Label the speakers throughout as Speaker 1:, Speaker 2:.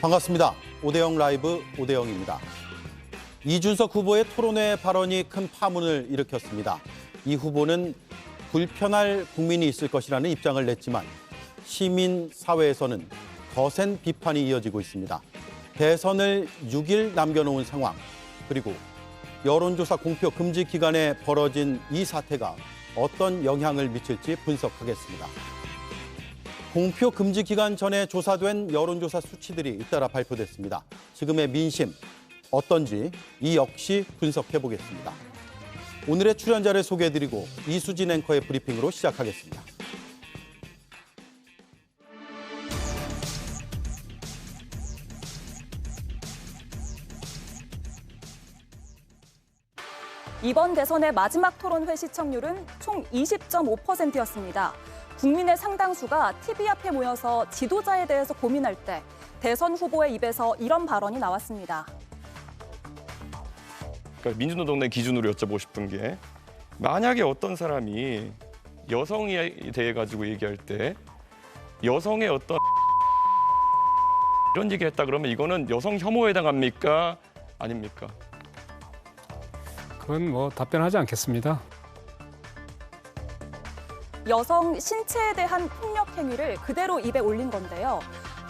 Speaker 1: 반갑습니다. 오대영 라이브 오대영입니다. 이준석 후보의 토론회 발언이 큰 파문을 일으켰습니다. 이 후보는 불편할 국민이 있을 것이라는 입장을 냈지만 시민사회에서는 거센 비판이 이어지고 있습니다. 대선을 6일 남겨놓은 상황, 그리고 여론조사 공표 금지 기간에 벌어진 이 사태가 어떤 영향을 미칠지 분석하겠습니다. 공표 금지 기간 전에 조사된 여론조사 수치들이 잇따라 발표됐습니다. 지금의 민심 어떤지 이 역시 분석해 보겠습니다. 오늘의 출연자를 소개해드리고 이수진 앵커의 브리핑으로 시작하겠습니다.
Speaker 2: 이번 대선의 마지막 토론회 시청률은 총 20.5%였습니다. 국민의 상당수가 TV 앞에 모여서 지도자에 대해서 고민할 때 대선 후보의 입에서 이런 발언이 나왔습니다.
Speaker 3: 그러니까 민주노동 내 기준으로 여쭤보고 싶은 게, 만약에 어떤 사람이 여성에 대해 가지고 얘기할 때 여성의 어떤 이런 얘기를 했다 그러면 이거는 여성 혐오에 해당합니까? 아닙니까?
Speaker 4: 그건 뭐 답변하지 않겠습니다.
Speaker 2: 여성 신체에 대한 폭력 행위를 그대로 입에 올린 건데요.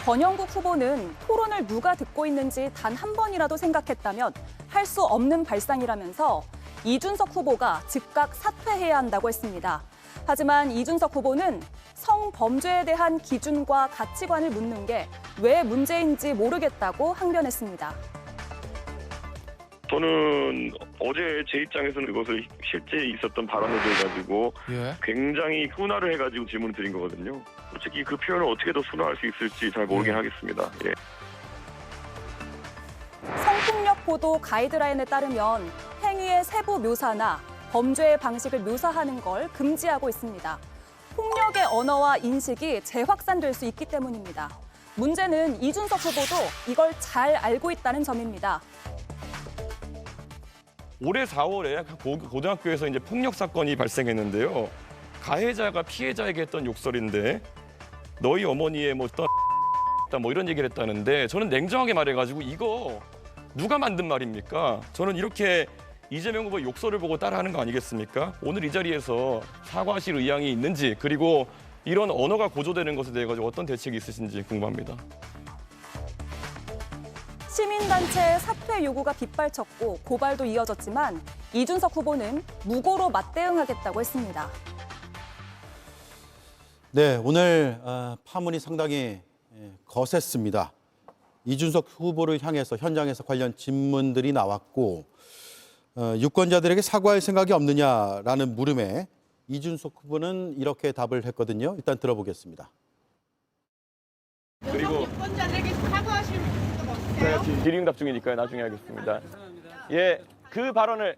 Speaker 2: 권영국 후보는 토론을 누가 듣고 있는지 단 한 번이라도 생각했다면 할 수 없는 발상이라면서 이준석 후보가 즉각 사퇴해야 한다고 했습니다. 하지만 이준석 후보는 성범죄에 대한 기준과 가치관을 묻는 게 왜 문제인지 모르겠다고 항변했습니다.
Speaker 5: 저는 어제 제 입장에서는 그것을 실제 있었던 발언에 대해 가지고 굉장히 순화를 해가지고 질문을 드린 거거든요. 솔직히 그 표현을 어떻게 더 순화할 수 있을지 잘 모르긴 하겠습니다. 예.
Speaker 2: 성폭력 보도 가이드라인에 따르면 행위의 세부 묘사나 범죄의 방식을 묘사하는 걸 금지하고 있습니다. 폭력의 언어와 인식이 재확산될 수 있기 때문입니다. 문제는 이준석 후보도 이걸 잘 알고 있다는 점입니다.
Speaker 3: 올해 4월에 고등학교에서 이제 폭력 사건이 발생했는데요. 가해자가 피해자에게 했던 욕설인데 너희 어머니의 뭐 어떤 뭐 이런 얘기를 했다는데, 저는 냉정하게 말해가지고 이거 누가 만든 말입니까? 저는 이렇게 이재명 후보 욕설을 보고 따라하는 거 아니겠습니까? 오늘 이 자리에서 사과하실 의향이 있는지, 그리고 이런 언어가 고조되는 것에 대해 가지고 어떤 대책이 있으신지 궁금합니다.
Speaker 2: 시민단체의 사퇴 요구가 빗발쳤고 고발도 이어졌지만 이준석 후보는 무고로 맞대응하겠다고 했습니다.
Speaker 1: 네, 오늘 파문이 상당히 거셌습니다. 이준석 후보를 향해서 현장에서 관련 질문들이 나왔고, 유권자들에게 사과할 생각이 없느냐라는 물음에 이준석 후보는 이렇게 답을 했거든요. 일단 들어보겠습니다.
Speaker 6: 여성 유권자들에게 사과하실 분 없으세요?
Speaker 3: 질의응답 중이니까요. 나중에 하겠습니다. 예, 그 발언을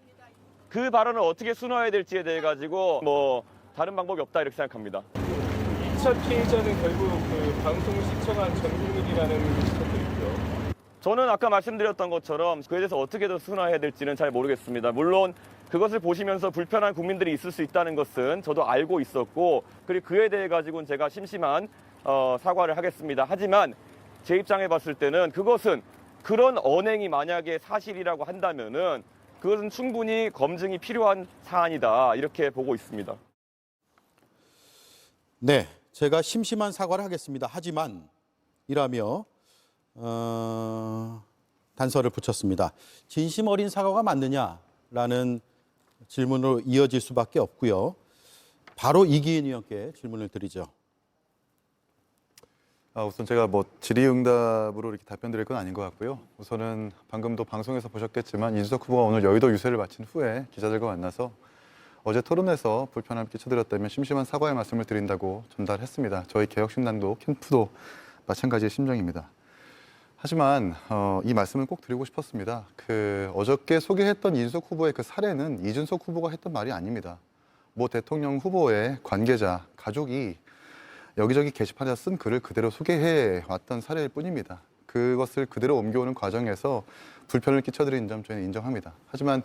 Speaker 3: 어떻게 순화해야 될지에 대해 가지고 뭐 다른 방법이 없다 이렇게 생각합니다.
Speaker 4: 2차 피해자는 결국 그 방송을 시청한 전 국민이라는 시각들이고요.
Speaker 3: 저는 아까 말씀드렸던 것처럼 그에 대해서 어떻게 더 순화해야 될지는 잘 모르겠습니다. 물론 그것을 보시면서 불편한 국민들이 있을 수 있다는 것은 저도 알고 있었고, 그리고 그에 대해 가지고는 제가 심심한 사과를 하겠습니다. 하지만 제 입장에 봤을 때는 그것은 그런 언행이 만약에 사실이라고 한다면은 그것은 충분히 검증이 필요한 사안이다 이렇게 보고 있습니다.
Speaker 1: 네, 제가 심심한 사과를 하겠습니다. 하지만 이라며 단서를 붙였습니다. 진심 어린 사과가 맞느냐라는 질문으로 이어질 수밖에 없고요. 바로 이기인 의원께 질문을 드리죠.
Speaker 7: 우선 제가 뭐 질의응답으로 이렇게 답변 드릴 건 아닌 것 같고요. 우선은 방금도 방송에서 보셨겠지만 이준석 후보가 오늘 여의도 유세를 마친 후에 기자들과 만나서 어제 토론에서 불편함을 끼쳐드렸다면 심심한 사과의 말씀을 드린다고 전달했습니다. 저희 개혁신당도 캠프도 마찬가지의 심정입니다. 하지만 이 말씀을 꼭 드리고 싶었습니다. 어저께 소개했던 이준석 후보의 그 사례는 이준석 후보가 했던 말이 아닙니다. 모 대통령 후보의 관계자, 가족이 여기저기 게시판에서 쓴 글을 그대로 소개해 왔던 사례일 뿐입니다. 그것을 그대로 옮겨오는 과정에서 불편을 끼쳐드린 점 저희는 인정합니다. 하지만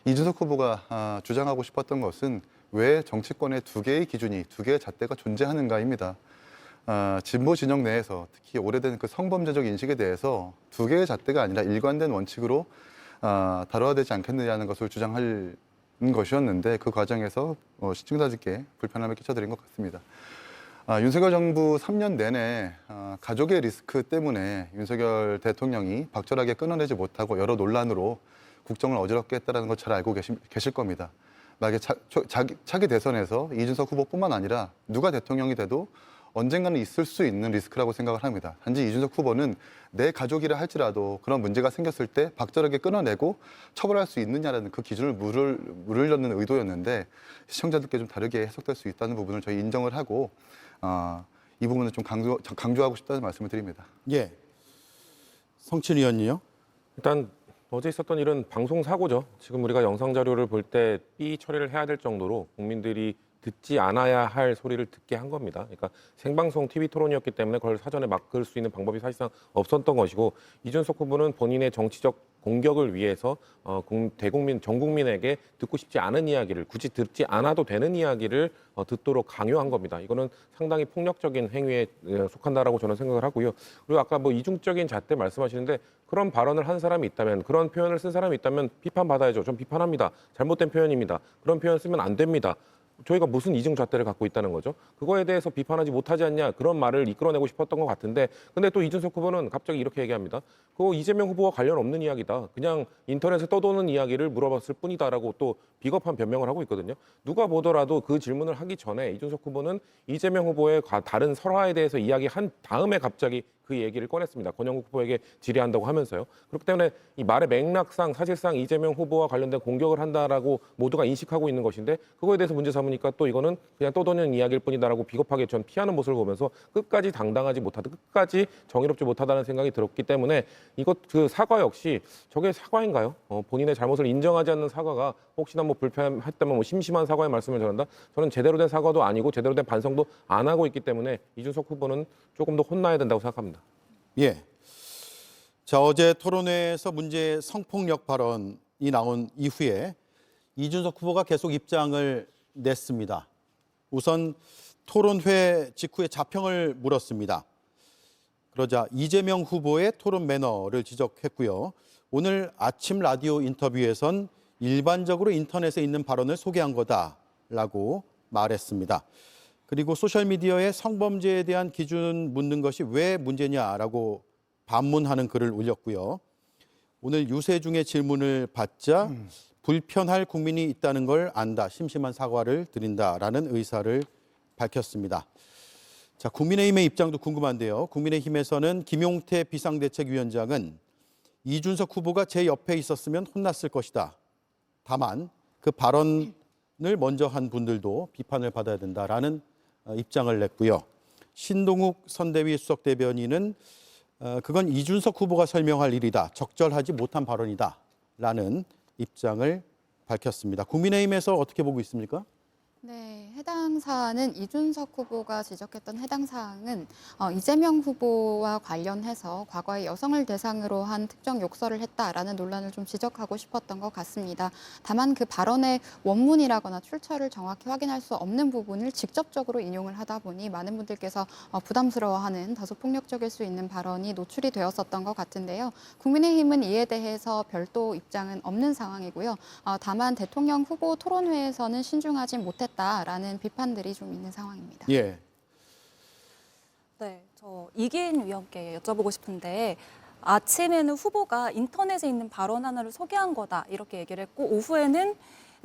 Speaker 7: 이준석 후보가 주장하고 싶었던 것은 왜 정치권에 두 개의 기준이, 두 개의 잣대가 존재하는가입니다. 진보 진영 내에서 특히 오래된 그 성범죄적 인식에 대해서 두 개의 잣대가 아니라 일관된 원칙으로 다뤄야 되지 않겠느냐는 것을 주장할 것이었는데 그 과정에서 시청자들께 불편함을 끼쳐드린 것 같습니다. 윤석열 정부 3년 내내 가족의 리스크 때문에 윤석열 대통령이 박절하게 끊어내지 못하고 여러 논란으로 국정을 어지럽게 했다는 걸 잘 알고 계실 겁니다. 만약에 차기 대선에서 이준석 후보뿐만 아니라 누가 대통령이 돼도 언젠가는 있을 수 있는 리스크라고 생각을 합니다. 단지 이준석 후보는 내 가족이라 할지라도 그런 문제가 생겼을 때 박절하게 끊어내고 처벌할 수 있느냐라는 그 기준을 물으려는 의도였는데 시청자들께 좀 다르게 해석될 수 있다는 부분을 저희 인정을 하고 이 부분을 좀 강조하고 싶다는 말씀을 드립니다.
Speaker 1: 예. 성친 의원님요.
Speaker 8: 일단 어제 있었던 일은 방송 사고죠. 지금 우리가 영상 자료를 볼 때 삐 처리를 해야 될 정도로 국민들이 듣지 않아야 할 소리를 듣게 한 겁니다. 그러니까 생방송 TV 토론이었기 때문에 그걸 사전에 막을 수 있는 방법이 사실상 없었던 것이고 이준석 후보는 본인의 정치적 공격을 위해서 전 국민에게 듣고 싶지 않은 이야기를 굳이 듣지 않아도 되는 이야기를 듣도록 강요한 겁니다. 이거는 상당히 폭력적인 행위에 속한다라고 저는 생각을 하고요. 그리고 아까 뭐 이중적인 잣대 말씀하시는데 그런 발언을 한 사람이 있다면 그런 표현을 쓴 사람이 있다면 비판받아야죠. 전 비판합니다. 잘못된 표현입니다. 그런 표현 쓰면 안 됩니다. 저희가 무슨 이중 잣대를 갖고 있다는 거죠. 그거에 대해서 비판하지 못하지 않냐 그런 말을 이끌어내고 싶었던 것 같은데 근데 또 이준석 후보는 갑자기 이렇게 얘기합니다. 그거 이재명 후보와 관련 없는 이야기다. 그냥 인터넷에 떠도는 이야기를 물어봤을 뿐이다라고 또 비겁한 변명을 하고 있거든요. 누가 보더라도 그 질문을 하기 전에 이준석 후보는 이재명 후보의 다른 설화에 대해서 이야기한 다음에 갑자기 그 얘기를 꺼냈습니다. 권영국 후보에게 질의한다고 하면서요. 그렇기 때문에 이 말의 맥락상 사실상 이재명 후보와 관련된 공격을 한다라고 모두가 인식하고 있는 것인데 그거에 대해서 문제 삼으니까 또 이거는 그냥 떠도는 이야기일 뿐이다라고 비겁하게 전 피하는 모습을 보면서 끝까지 당당하지 못하다, 끝까지 정의롭지 못하다는 생각이 들었기 때문에 이것 그 사과 역시 저게 사과인가요? 본인의 잘못을 인정하지 않는 사과가 혹시나 뭐 불편했다면 뭐 심심한 사과의 말씀을 전한다? 저는 제대로 된 사과도 아니고 제대로 된 반성도 안 하고 있기 때문에 이준석 후보는 조금 더 혼나야 된다고 생각합니다.
Speaker 1: 예. 자, 어제 토론회에서 문제의 성폭력 발언이 나온 이후에 이준석 후보가 계속 입장을 냈습니다. 우선 토론회 직후에 자평을 물었습니다. 그러자 이재명 후보의 토론 매너를 지적했고요. 오늘 아침 라디오 인터뷰에선 일반적으로 인터넷에 있는 발언을 소개한 거다라고 말했습니다. 그리고 소셜미디어에 성범죄에 대한 기준 묻는 것이 왜 문제냐라고 반문하는 글을 올렸고요. 오늘 유세중의 질문을 받자 불편할 국민이 있다는 걸 안다. 심심한 사과를 드린다라는 의사를 밝혔습니다. 자, 국민의힘의 입장도 궁금한데요. 국민의힘에서는 김용태 비상대책위원장은 이준석 후보가 제 옆에 있었으면 혼났을 것이다. 다만 그 발언을 먼저 한 분들도 비판을 받아야 된다라는 입장을 냈고요. 신동욱 선대위 수석대변인은 그건 이준석 후보가 설명할 일이다. 적절하지 못한 발언이다라는 입장을 밝혔습니다. 국민의힘에서 어떻게 보고 있습니까?
Speaker 9: 네, 해당 사안은 이준석 후보가 지적했던 해당 사항은 이재명 후보와 관련해서 과거에 여성을 대상으로 한 특정 욕설을 했다라는 논란을 좀 지적하고 싶었던 것 같습니다. 다만 그 발언의 원문이라거나 출처를 정확히 확인할 수 없는 부분을 직접적으로 인용을 하다 보니 많은 분들께서 부담스러워하는 다소 폭력적일 수 있는 발언이 노출이 되었었던 것 같은데요. 국민의힘은 이에 대해서 별도 입장은 없는 상황이고요. 다만 대통령 후보 토론회에서는 신중하지 못했다라는 비판들이 좀 있는 상황입니다.
Speaker 1: 예.
Speaker 2: 네, 저 이기인 위원께 여쭤보고 싶은데 아침에는 후보가 인터넷에 있는 발언 하나를 소개한 거다 이렇게 얘기를 했고 오후에는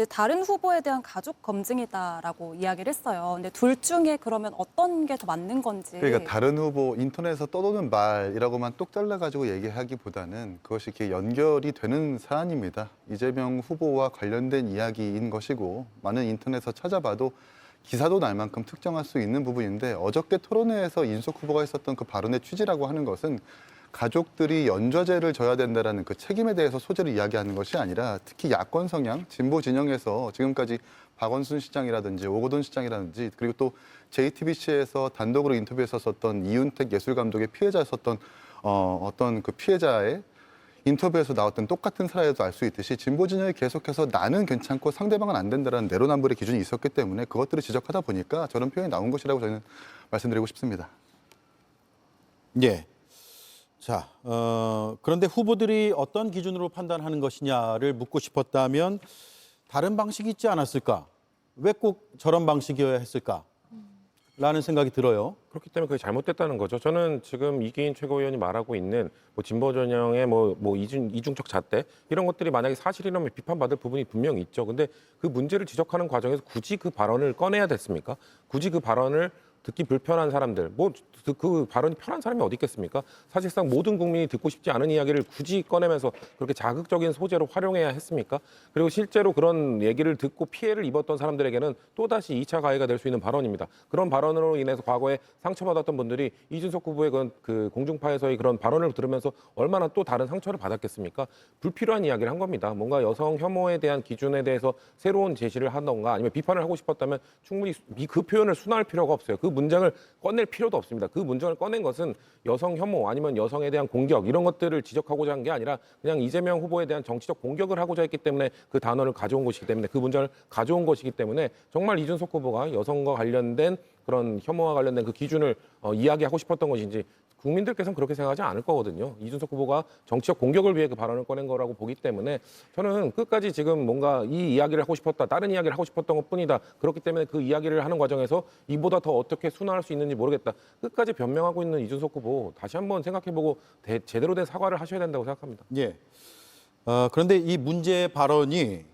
Speaker 2: 다른 후보에 대한 가족 검증이다라고 이야기를 했어요. 근데 둘 중에 그러면 어떤 게 더 맞는 건지.
Speaker 7: 그러니까 다른 후보 인터넷에서 떠도는 말이라고만 똑 잘라가지고 얘기하기보다는 그것이 이렇게 연결이 되는 사안입니다. 이재명 후보와 관련된 이야기인 것이고 많은 인터넷에서 찾아봐도 기사도 날 만큼 특정할 수 있는 부분인데 어저께 토론회에서 이준석 후보가 했었던 그 발언의 취지라고 하는 것은 가족들이 연좌제를 져야 된다는 그 책임에 대해서 소재를 이야기하는 것이 아니라 특히 야권 성향, 진보 진영에서 지금까지 박원순 시장이라든지 오거돈 시장이라든지 그리고 또 JTBC에서 단독으로 인터뷰했었던 이윤택 예술감독의 피해자였었던 어떤 그 피해자의 인터뷰에서 나왔던 똑같은 사례도 알 수 있듯이 진보 진영이 계속해서 나는 괜찮고 상대방은 안 된다는 내로남불의 기준이 있었기 때문에 그것들을 지적하다 보니까 저런 표현이 나온 것이라고 저는 말씀드리고 싶습니다.
Speaker 1: 예. 자, 그런데 후보들이 어떤 기준으로 판단하는 것이냐를 묻고 싶었다면 다른 방식이 있지 않았을까? 왜 꼭 저런 방식이어야 했을까? 라는 생각이 들어요.
Speaker 8: 그렇기 때문에 그게 잘못됐다는 거죠. 저는 지금 이기인 최고위원이 말하고 있는 뭐 진보 전형의 이중적 잣대 이런 것들이 만약에 사실이라면 비판받을 부분이 분명히 있죠. 근데 그 문제를 지적하는 과정에서 굳이 그 발언을 꺼내야 됐습니까? 굳이 그 발언을 듣기 불편한 사람들, 그 발언이 편한 사람이 어디 있겠습니까? 사실상 모든 국민이 듣고 싶지 않은 이야기를 굳이 꺼내면서 그렇게 자극적인 소재로 활용해야 했습니까? 그리고 실제로 그런 얘기를 듣고 피해를 입었던 사람들에게는 또다시 2차 가해가 될 수 있는 발언입니다. 그런 발언으로 인해서 과거에 상처받았던 분들이 이준석 후보의 그 공중파에서의 그런 발언을 들으면서 얼마나 또 다른 상처를 받았겠습니까? 불필요한 이야기를 한 겁니다. 뭔가 여성 혐오에 대한 기준에 대해서 새로운 제시를 하던가 아니면 비판을 하고 싶었다면 충분히 그 표현을 순화할 필요가 없어요. 그 문장을 꺼낼 필요도 없습니다. 그 문장을 꺼낸 것은 여성 혐오 아니면 여성에 대한 공격 이런 것들을 지적하고자 한 게 아니라 그냥 이재명 후보에 대한 정치적 공격을 하고자 했기 때문에 그 단어를 가져온 것이기 때문에 그 문장을 가져온 것이기 때문에 정말 이준석 후보가 여성과 관련된 그런 혐오와 관련된 그 기준을 이야기하고 싶었던 것인지 국민들께서는 그렇게 생각하지 않을 거거든요. 이준석 후보가 정치적 공격을 위해 그 발언을 꺼낸 거라고 보기 때문에 저는 끝까지 지금 뭔가 이 이야기를 하고 싶었다, 다른 이야기를 하고 싶었던 것뿐이다. 그렇기 때문에 그 이야기를 하는 과정에서 이보다 더 어떻게 순화할 수 있는지 모르겠다. 끝까지 변명하고 있는 이준석 후보 다시 한번 생각해보고 제대로 된 사과를 하셔야 된다고 생각합니다.
Speaker 1: 예. 그런데 이 문제 발언이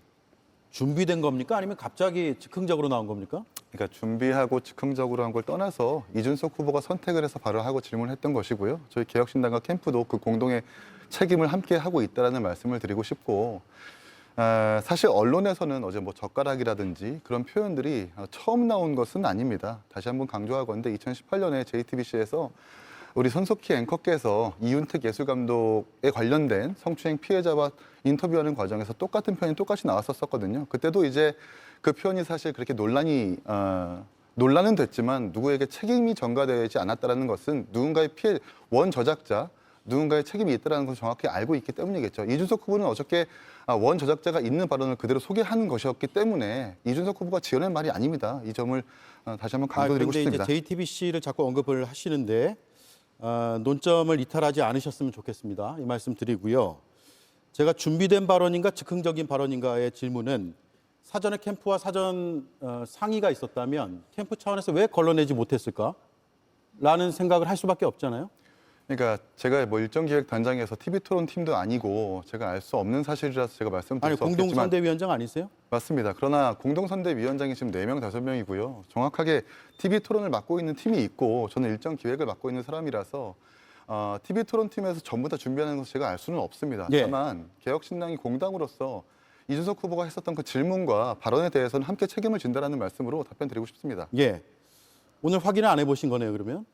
Speaker 1: 준비된 겁니까? 아니면 갑자기 즉흥적으로 나온 겁니까?
Speaker 7: 그러니까 준비하고 즉흥적으로 한 걸 떠나서 이준석 후보가 선택을 해서 발언하고 질문했던 것이고요. 저희 개혁신당과 캠프도 그 공동의 책임을 함께 하고 있다라는 말씀을 드리고 싶고 사실 언론에서는 어제 뭐 젓가락이라든지 그런 표현들이 처음 나온 것은 아닙니다. 다시 한번 강조하건대 2018년에 JTBC에서 우리 손석희 앵커께서 이윤택 예술감독에 관련된 성추행 피해자와 인터뷰하는 과정에서 똑같은 표현이 똑같이 나왔었거든요. 그때도 이제 그 표현이 사실 그렇게 논란은 됐지만 누구에게 책임이 전가되지 않았다는 것은 누군가의 피해 원 저작자, 누군가의 책임이 있다는 것을 정확히 알고 있기 때문이겠죠. 이준석 후보는 어저께 원 저작자가 있는 발언을 그대로 소개한 것이었기 때문에 이준석 후보가 지어낸 말이 아닙니다. 이 점을 다시 한번 강조드리고 싶습니다.
Speaker 1: 이제 JTBC를 자꾸 언급을 하시는데 논점을 이탈하지 않으셨으면 좋겠습니다. 이 말씀 드리고요. 제가 준비된 발언인가 즉흥적인 발언인가의 질문은 사전에 캠프와 사전 상의가 있었다면 캠프 차원에서 왜 걸러내지 못했을까? 라는 생각을 할 수밖에 없잖아요.
Speaker 7: 그러니까 제가 뭐 일정기획단장에서 TV토론 팀도 아니고 제가 알 수 없는 사실이라서 제가 말씀드릴 수 없겠지만
Speaker 1: 공동선대위원장 아니세요?
Speaker 7: 맞습니다. 그러나 공동선대위원장이 지금 4명, 5명이고요. 정확하게 TV토론을 맡고 있는 팀이 있고 저는 일정기획을 맡고 있는 사람이라서 TV토론팀에서 전부 다 준비하는 것을 제가 알 수는 없습니다.
Speaker 1: 예.
Speaker 7: 다만 개혁신당이 공당으로서 이준석 후보가 했었던 그 질문과 발언에 대해서는 함께 책임을 진다라는 말씀으로 답변드리고 싶습니다.
Speaker 1: 예. 오늘 확인을 안 해보신 거네요, 그러면?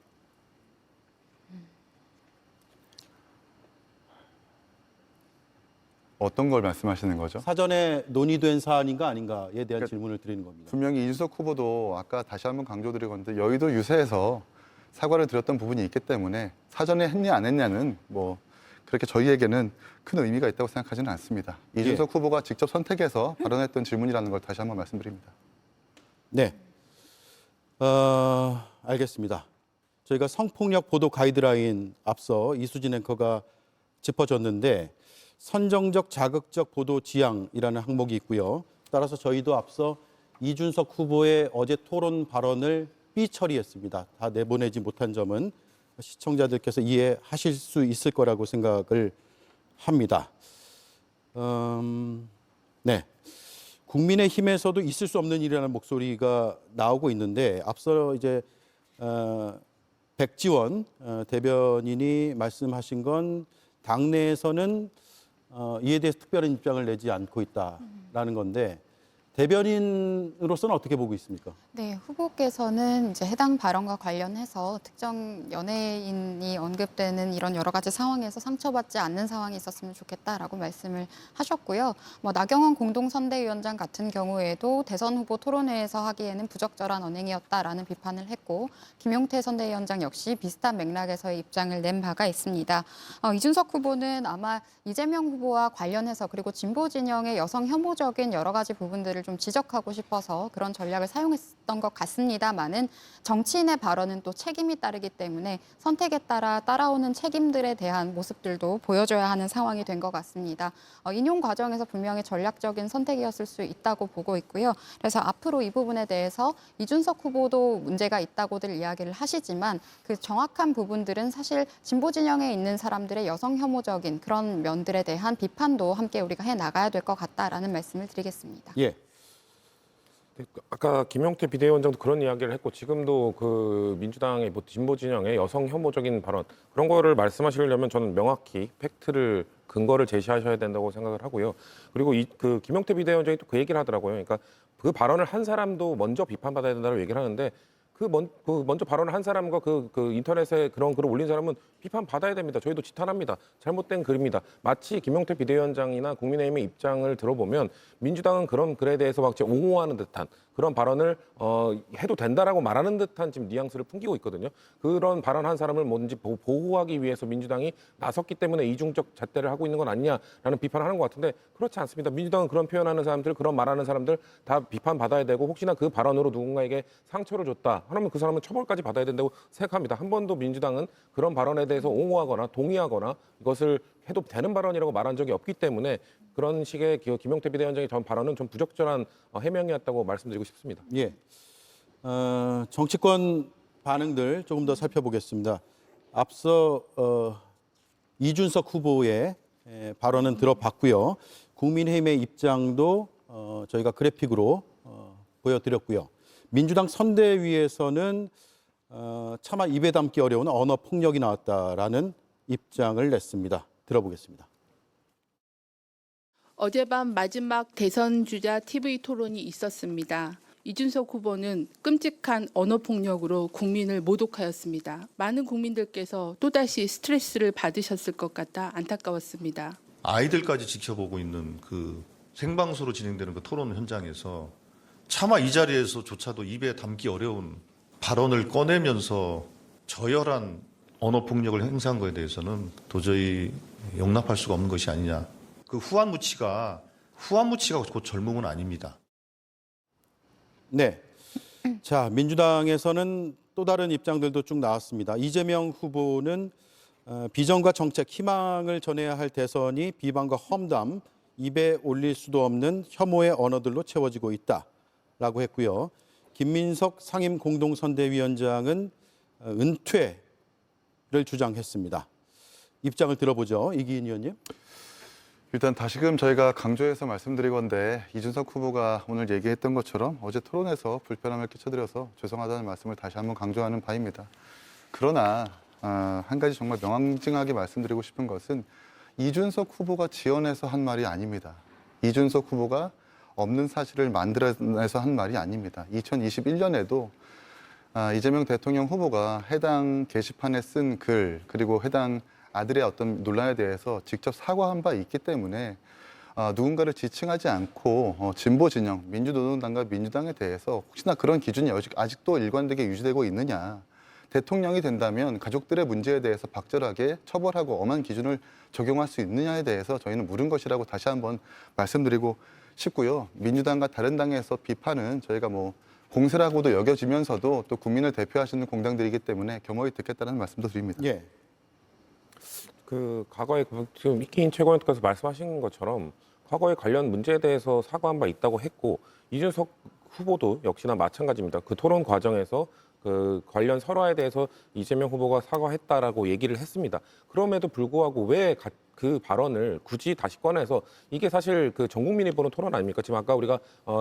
Speaker 7: 어떤 걸 말씀하시는 거죠?
Speaker 1: 사전에 논의된 사안인가 아닌가에 대한 질문을 드리는 겁니다.
Speaker 7: 분명히 이준석 후보도 아까 다시 한번 강조드리건데 여의도 유세에서 사과를 드렸던 부분이 있기 때문에 사전에 했냐 안 했냐는 뭐 그렇게 저희에게는 큰 의미가 있다고 생각하지는 않습니다. 이준석 후보가 직접 선택해서 발언했던 질문이라는 걸 다시 한번 말씀드립니다.
Speaker 1: 네. 알겠습니다. 저희가 성폭력 보도 가이드라인 앞서 이수진 앵커가 짚어줬는데 선정적 자극적 보도 지향이라는 항목이 있고요. 따라서 저희도 앞서 이준석 후보의 어제 토론 발언을 삐처리했습니다. 다 내보내지 못한 점은 시청자들께서 이해하실 수 있을 거라고 생각을 합니다. 네. 국민의힘에서도 있을 수 없는 일이라는 목소리가 나오고 있는데 앞서 이제 백지원 대변인이 말씀하신 건 당내에서는 이에 대해서 특별한 입장을 내지 않고 있다라는 건데 대변인으로서는 어떻게 보고 있습니까?
Speaker 9: 네, 후보께서는 이제 해당 발언과 관련해서 특정 연예인이 언급되는 이런 여러 가지 상황에서 상처받지 않는 상황이 있었으면 좋겠다라고 말씀을 하셨고요. 뭐 나경원 공동선대위원장 같은 경우에도 대선 후보 토론회에서 하기에는 부적절한 언행이었다라는 비판을 했고 김용태 선대위원장 역시 비슷한 맥락에서의 입장을 낸 바가 있습니다. 이준석 후보는 아마 이재명 후보와 관련해서 그리고 진보 진영의 여성 혐오적인 여러 가지 부분들을 좀 지적하고 싶어서 그런 전략을 사용했던 있었던 것 같습니다만은 정치인의 발언은 또 책임이 따르기 때문에 선택에 따라 따라오는 책임들에 대한 모습들도 보여줘야 하는 상황이 된 것 같습니다. 인용 과정에서 분명히 전략적인 선택이었을 수 있다고 보고 있고요. 그래서 앞으로 이 부분에 대해서 이준석 후보도 문제가 있다고들 이야기를 하시지만 그 정확한 부분들은 사실 진보 진영에 있는 사람들의 여성 혐오적인 그런 면들에 대한 비판도 함께 우리가 해 나가야 될 것 같다라는 말씀을 드리겠습니다.
Speaker 1: 예.
Speaker 8: 아까 김용태 비대위원장도 그런 이야기를 했고 지금도 그 민주당의 뭐 진보 진영의 여성 혐오적인 발언 그런 거를 말씀하시려면 저는 명확히 팩트를 근거를 제시하셔야 된다고 생각을 하고요. 그리고 그 김용태 비대위원장이 또 그 얘기를 하더라고요. 그러니까 그 발언을 한 사람도 먼저 비판받아야 된다고 얘기를 하는데 그 먼저 발언을 한 사람과 그 인터넷에 그런 글을 올린 사람은 비판받아야 됩니다. 저희도 지탄합니다. 잘못된 글입니다. 마치 김용태 비대위원장이나 국민의힘의 입장을 들어보면 민주당은 그런 글에 대해서 막 옹호하는 듯한 그런 발언을 해도 된다라고 말하는 듯한 지금 뉘앙스를 풍기고 있거든요. 그런 발언한 사람을 뭔지 보호하기 위해서 민주당이 나섰기 때문에 이중적 잣대를 하고 있는 건 아니냐라는 비판을 하는 것 같은데 그렇지 않습니다. 민주당은 그런 표현하는 사람들, 그런 말하는 사람들 다 비판받아야 되고 혹시나 그 발언으로 누군가에게 상처를 줬다 하면 그 사람은 처벌까지 받아야 된다고 생각합니다. 한 번도 민주당은 그런 발언에 대해서 옹호하거나 동의하거나 이것을 해도 되는 발언이라고 말한 적이 없기 때문에 그런 식의 김용태 비대위원장의 전 발언은 좀 부적절한 해명이었다고 말씀드리고 싶습니다.
Speaker 1: 예. 정치권 반응들 조금 더 살펴보겠습니다. 앞서 이준석 후보의 발언은 들어봤고요. 국민의힘의 입장도 저희가 그래픽으로 보여드렸고요. 민주당 선대위에서는 차마 입에 담기 어려운 언어 폭력이 나왔다라는 입장을 냈습니다. 들어보겠습니다.
Speaker 10: 어젯밤 마지막 대선 주자 TV 토론이 있었습니다. 이준석 후보는 끔찍한 언어 폭력으로 국민을 모독하였습니다. 많은 국민들께서 또다시 스트레스를 받으셨을 것 같아 안타까웠습니다.
Speaker 11: 아이들까지 지켜보고 있는 그 생방송으로 진행되는 그 토론 현장에서 차마 이 자리에서조차도 입에 담기 어려운 발언을 꺼내면서 저열한 언어 폭력을 행사한 것에 대해서는 도저히 용납할 수가 없는 것이 아니냐. 그 후한무치가 곧 젊음은 아닙니다.
Speaker 1: 네. 자, 민주당에서는 또 다른 입장들도 쭉 나왔습니다. 이재명 후보는 비전과 정책, 희망을 전해야 할 대선이 비방과 험담, 입에 올릴 수도 없는 혐오의 언어들로 채워지고 있다라고 했고요. 김민석 상임 공동선대위원장은 은퇴를 주장했습니다. 입장을 들어보죠. 이기인 의원님.
Speaker 7: 일단 다시금 저희가 강조해서 말씀드린 건데 이준석 후보가 오늘 얘기했던 것처럼 어제 토론에서 불편함을 끼쳐드려서 죄송하다는 말씀을 다시 한번 강조하는 바입니다. 그러나 한 가지 정말 명확하게 말씀드리고 싶은 것은 이준석 후보가 지어내서 한 말이 아닙니다. 이준석 후보가 없는 사실을 만들어내서 한 말이 아닙니다. 2021년에도 이재명 대통령 후보가 해당 게시판에 쓴 글 그리고 해당 아들의 어떤 논란에 대해서 직접 사과한 바 있기 때문에 누군가를 지칭하지 않고 진보 진영, 민주노동당과 민주당에 대해서 혹시나 그런 기준이 아직도 일관되게 유지되고 있느냐. 대통령이 된다면 가족들의 문제에 대해서 박절하게 처벌하고 엄한 기준을 적용할 수 있느냐에 대해서 저희는 물은 것이라고 다시 한번 말씀드리고 싶고요. 민주당과 다른 당에서 비판은 저희가 공세라고도 여겨지면서도 또 국민을 대표하시는 공당들이기 때문에 겸허히 듣겠다는 말씀도 드립니다.
Speaker 1: 예.
Speaker 8: 그 과거에 지금 이기인 최고위원께서 말씀하신 것처럼 과거에 관련 문제에 대해서 사과한 바 있다고 했고 이준석 후보도 역시나 마찬가지입니다. 그 토론 과정에서 그 관련 설화에 대해서 이재명 후보가 사과했다라고 얘기를 했습니다. 그럼에도 불구하고 왜 그 발언을 굳이 다시 꺼내서 이게 사실 그 전 국민이 보는 토론 아닙니까? 지금 아까 우리가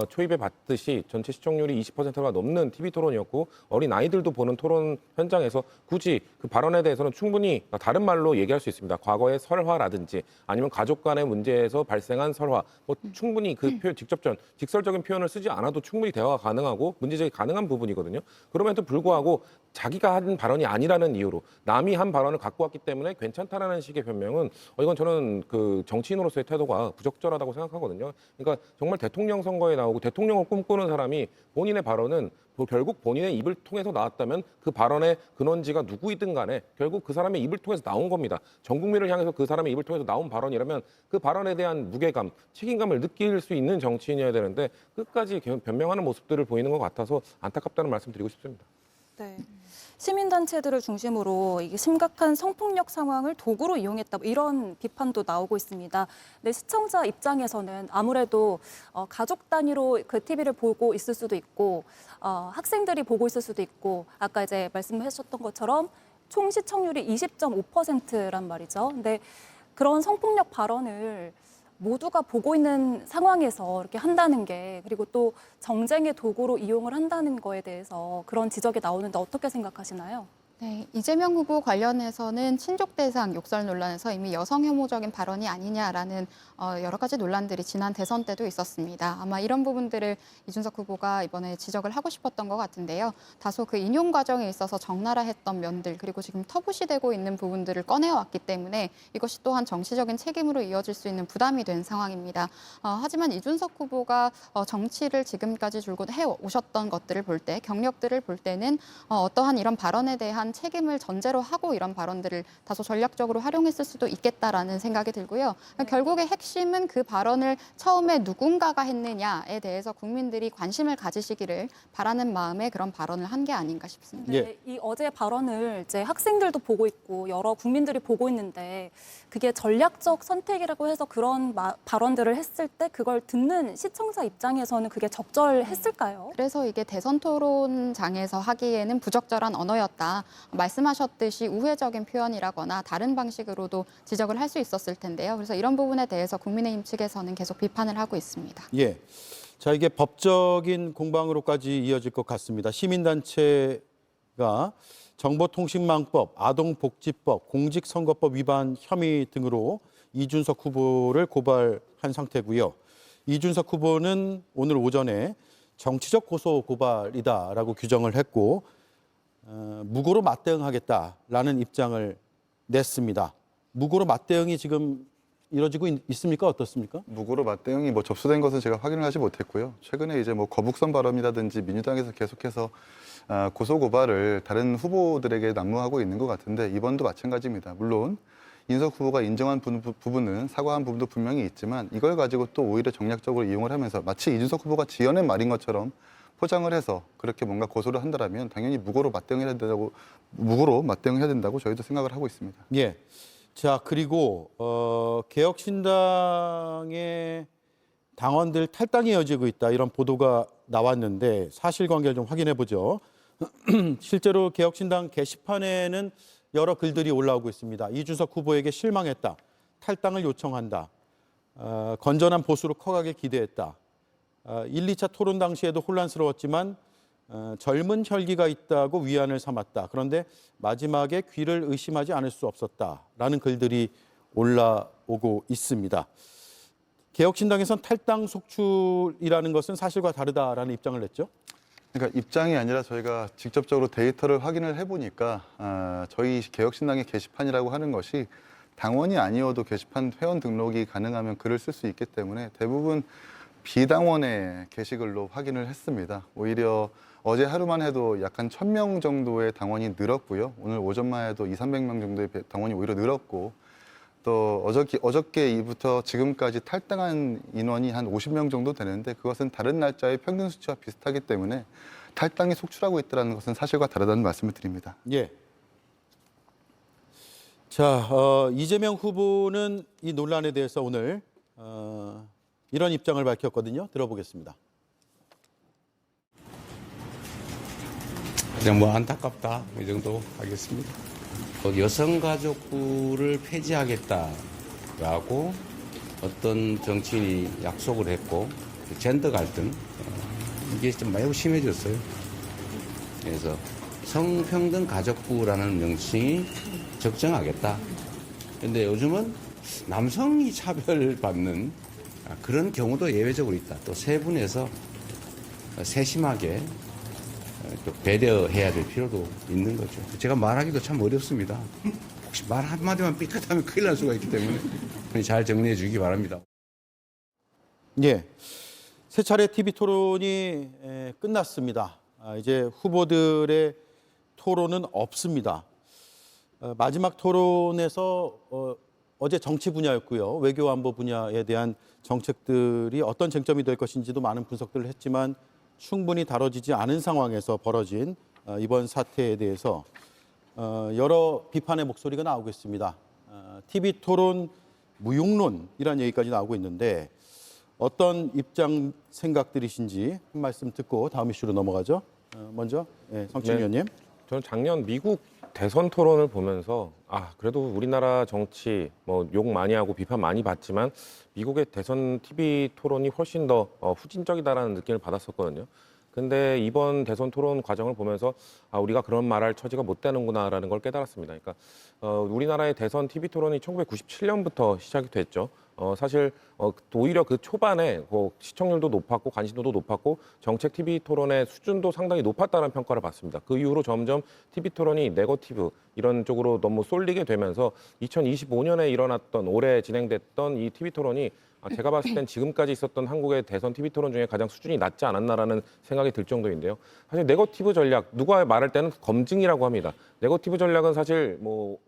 Speaker 8: 초입에 봤듯이 전체 시청률이 20%가 넘는 TV 토론이었고 어린 아이들도 보는 토론 현장에서 굳이 그 발언에 대해서는 충분히 다른 말로 얘기할 수 있습니다. 과거의 설화라든지 아니면 가족 간의 문제에서 발생한 설화 충분히 그 표현 직설적인 표현을 쓰지 않아도 충분히 대화가 가능하고 문제제기 가능한 부분이거든요. 그럼에도 불구하고 자기가 한 발언이 아니라는 이유로 남이 한 발언을 갖고 왔기 때문에 괜찮다라는 식의 변명은 이건 저는 그 정치인으로서의 태도가 부적절하다고 생각하거든요. 그러니까 정말 대통령 선거에 나오고 대통령을 꿈꾸는 사람이 본인의 발언은 결국 본인의 입을 통해서 나왔다면 그 발언의 근원지가 누구이든 간에 결국 그 사람의 입을 통해서 나온 겁니다. 전 국민을 향해서 그 사람의 입을 통해서 나온 발언이라면 그 발언에 대한 무게감, 책임감을 느낄 수 있는 정치인이어야 되는데 끝까지 변명하는 모습들을 보이는 것 같아서 안타깝다는 말씀 드리고 싶습니다.
Speaker 2: 네. 시민단체들을 중심으로 이게 심각한 성폭력 상황을 도구로 이용했다, 이런 비판도 나오고 있습니다. 근데 시청자 입장에서는 아무래도 가족 단위로 그 TV를 보고 있을 수도 있고 학생들이 보고 있을 수도 있고 아까 이제 말씀하셨던 것처럼 총 시청률이 20.5%란 말이죠. 근데 그런 성폭력 발언을 모두가 보고 있는 상황에서 이렇게 한다는 게, 그리고 또 정쟁의 도구로 이용을 한다는 거에 대해서 그런 지적이 나오는데 어떻게 생각하시나요?
Speaker 9: 네, 이재명 후보 관련해서는 친족 대상 욕설 논란에서 이미 여성 혐오적인 발언이 아니냐라는 여러 가지 논란들이 지난 대선 때도 있었습니다. 아마 이런 부분들을 이준석 후보가 이번에 지적을 하고 싶었던 것 같은데요. 다소 그 인용 과정에 있어서 적나라했던 면들, 그리고 지금 터부시되고 있는 부분들을 꺼내왔기 때문에 이것이 또한 정치적인 책임으로 이어질 수 있는 부담이 된 상황입니다. 하지만 이준석 후보가 정치를 지금까지 줄곧 해오셨던 것들을 볼 때, 경력들을 볼 때는 어떠한 이런 발언에 대한 책임을 전제로 하고 이런 발언들을 다소 전략적으로 활용했을 수도 있겠다라는 생각이 들고요. 결국에 핵심은 그 발언을 처음에 누군가가 했느냐에 대해서 국민들이 관심을 가지시기를 바라는 마음에 그런 발언을 한 게 아닌가 싶습니다.
Speaker 2: 네, 이 어제 발언을 이제 학생들도 보고 있고 여러 국민들이 보고 있는데 그게 전략적 선택이라고 해서 그런 발언들을 했을 때 그걸 듣는 시청자 입장에서는 그게 적절했을까요?
Speaker 9: 그래서 이게 대선 토론장에서 하기에는 부적절한 언어였다. 말씀하셨듯이 우회적인 표현이라거나 다른 방식으로도 지적을 할 수 있었을 텐데요. 그래서 이런 부분에 대해서 국민의힘 측에서는 계속 비판을 하고 있습니다.
Speaker 1: 예. 자, 이게 법적인 공방으로까지 이어질 것 같습니다. 시민단체가 정보통신망법, 아동복지법, 공직선거법 위반 혐의 등으로 이준석 후보를 고발한 상태고요. 이준석 후보는 오늘 오전에 정치적 고소 고발이다라고 규정을 했고 무고로 맞대응하겠다라는 입장을 냈습니다. 무고로 맞대응이 지금 이루어지고 있습니까? 어떻습니까?
Speaker 7: 무고로 맞대응이 접수된 것은 제가 확인을 하지 못했고요. 최근에 이제 거북선 발언이라든지 민주당에서 계속해서 고소 고발을 다른 후보들에게 난무하고 있는 것 같은데 이번도 마찬가지입니다. 물론 이준석 후보가 인정한 부분은 사과한 부분도 분명히 있지만 이걸 가지고 또 오히려 정략적으로 이용을 하면서 마치 이준석 후보가 지어낸 말인 것처럼 포장을 해서 그렇게 뭔가 고소를 한다면 당연히 무고로 맞대응해야 된다고 저희도 생각을 하고 있습니다.
Speaker 1: 예. 자, 그리고 개혁신당의 당원들 탈당이 이어지고 있다, 이런 보도가 나왔는데 사실관계를 좀 확인해 보죠. 실제로 개혁신당 게시판에는 여러 글들이 올라오고 있습니다. 이준석 후보에게 실망했다, 탈당을 요청한다, 건전한 보수로 커가길 기대했다. 1, 2차 토론 당시에도 혼란스러웠지만 젊은 혈기가 있다고 위안을 삼았다. 그런데 마지막에 귀를 의심하지 않을 수 없었다라는 글들이 올라오고 있습니다. 개혁신당에선 탈당 속출이라는 것은 사실과 다르다라는 입장을 냈죠.
Speaker 7: 그러니까 입장이 아니라 저희가 직접적으로 데이터를 확인을 해보니까 저희 개혁신당의 게시판이라고 하는 것이 당원이 아니어도 게시판 회원 등록이 가능하면 글을 쓸 수 있기 때문에 대부분 비당원의 게시글로 확인을 했습니다. 오히려 어제 하루만 해도 약간 1,000명 정도의 당원이 늘었고요. 오늘 오전만 해도 200~300명 정도의 당원이 오히려 늘었고 또 어저께 이부터 지금까지 탈당한 인원이 한 50명 정도 되는데 그것은 다른 날짜의 평균 수치와 비슷하기 때문에 탈당이 속출하고 있다는 것은 사실과 다르다는 말씀을 드립니다.
Speaker 1: 예. 자, 이재명 후보는 이 논란에 대해서 오늘 이런 입장을 밝혔거든요. 들어보겠습니다.
Speaker 12: 그냥 안타깝다 이 정도 하겠습니다. 여성가족부를 폐지하겠다라고 어떤 정치인이 약속을 했고 젠더 갈등 이게 좀 매우 심해졌어요. 그래서 성평등 가족부라는 명칭이 적정하겠다. 그런데 요즘은 남성이 차별받는 그런 경우도 예외적으로 있다. 또 세분에서 세심하게 또 배려해야 될 필요도 있는 거죠. 제가 말하기도 참 어렵습니다. 혹시 말 한마디만 삐끗하면 큰일 날 수가 있기 때문에 잘 정리해 주기 바랍니다.
Speaker 1: 예, 세 차례 TV 토론이 끝났습니다. 이제 후보들의 토론은 없습니다. 마지막 토론에서 어제 정치 분야였고요. 외교 안보 분야에 대한 정책들이 어떤 쟁점이 될 것인지도 많은 분석들을 했지만 충분히 다뤄지지 않은 상황에서 벌어진 이번 사태에 대해서 여러 비판의 목소리가 나오고 있습니다. TV 토론 무용론이라는 얘기까지 나오고 있는데 어떤 입장 생각들이신지 한 말씀 듣고 다음 이슈로 넘어가죠. 먼저 성진 의원님.
Speaker 8: 저는 작년 미국 대선 토론을 보면서 그래도 우리나라 정치 뭐 욕 많이 하고 비판 많이 받지만 미국의 대선 TV 토론이 훨씬 더 후진적이다라는 느낌을 받았었거든요. 근데 이번 대선 토론 과정을 보면서 우리가 그런 말할 처지가 못 되는구나라는 걸 깨달았습니다. 그러니까 우리나라의 대선 TV 토론이 1997년부터 시작이 됐죠. 사실 오히려 그 초반에 시청률도 높았고 관심도도 높았고 정책 TV 토론의 수준도 상당히 높았다는 평가를 받습니다. 그 이후로 점점 TV 토론이 네거티브 이런 쪽으로 너무 쏠리게 되면서 2025년에 일어났던 올해 진행됐던 이 TV 토론이 제가 봤을 땐 지금까지 있었던 한국의 대선 TV 토론 중에 가장 수준이 낮지 않았나라는 생각이 들 정도인데요. 사실 네거티브 전략, 누가 말할 때는 검증이라고 합니다. 네거티브 전략은 사실 뭐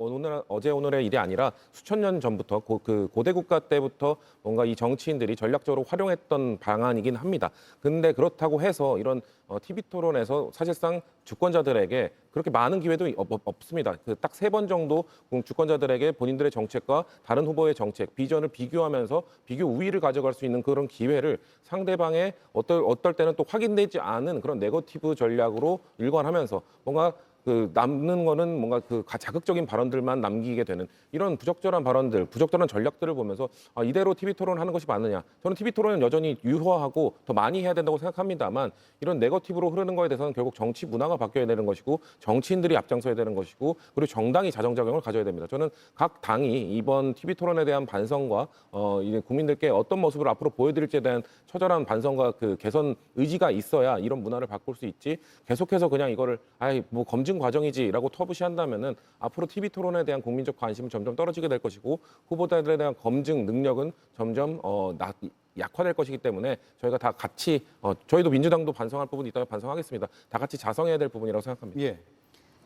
Speaker 8: 어제 오늘의 일이 아니라 수천 년 전부터 그 고대 국가 때부터 뭔가 이 정치인들이 전략적으로 활용했던 방안이긴 합니다. 근데 그렇다고 해서 이런 TV 토론에서 사실상 주권자들에게 그렇게 많은 기회도 없습니다. 딱 3번 정도 주권자들에게 본인들의 정책과 다른 후보의 정책, 비전을 비교하면서 비교 우위를 가져갈 수 있는 그런 기회를 상대방의 어떨 때는 또 확인되지 않은 그런 네거티브 전략으로 일관하면서 뭔가 남는 거는 뭔가 자극적인 발언들만 남기게 되는 이런 부적절한 발언들, 부적절한 전략들을 보면서 이대로 TV 토론을 하는 것이 맞느냐. 저는 TV 토론은 여전히 유효하고 더 많이 해야 된다고 생각합니다만 이런 네거티브로 흐르는 거에 대해서는 결국 정치 문화가 바뀌어야 되는 것이고 정치인들이 앞장서야 되는 것이고 그리고 정당이 자정작용을 가져야 됩니다. 저는 각 당이 이번 TV 토론에 대한 반성과 국민들께 어떤 모습을 앞으로 보여드릴지에 대한 처절한 반성과 개선 의지가 있어야 이런 문화를 바꿀 수 있지 계속해서 그냥 이거를 뭐 검증 과정이지라고 터부시한다면은 앞으로 TV 토론에 대한 국민적 관심은 점점 떨어지게 될 것이고 후보자들에 대한 검증 능력은 점점 약화될 것이기 때문에 저희가 다 같이 저희도 민주당도 반성할 부분이 있다면 반성하겠습니다. 다 같이 자성해야 될 부분이라고 생각합니다.
Speaker 1: 예.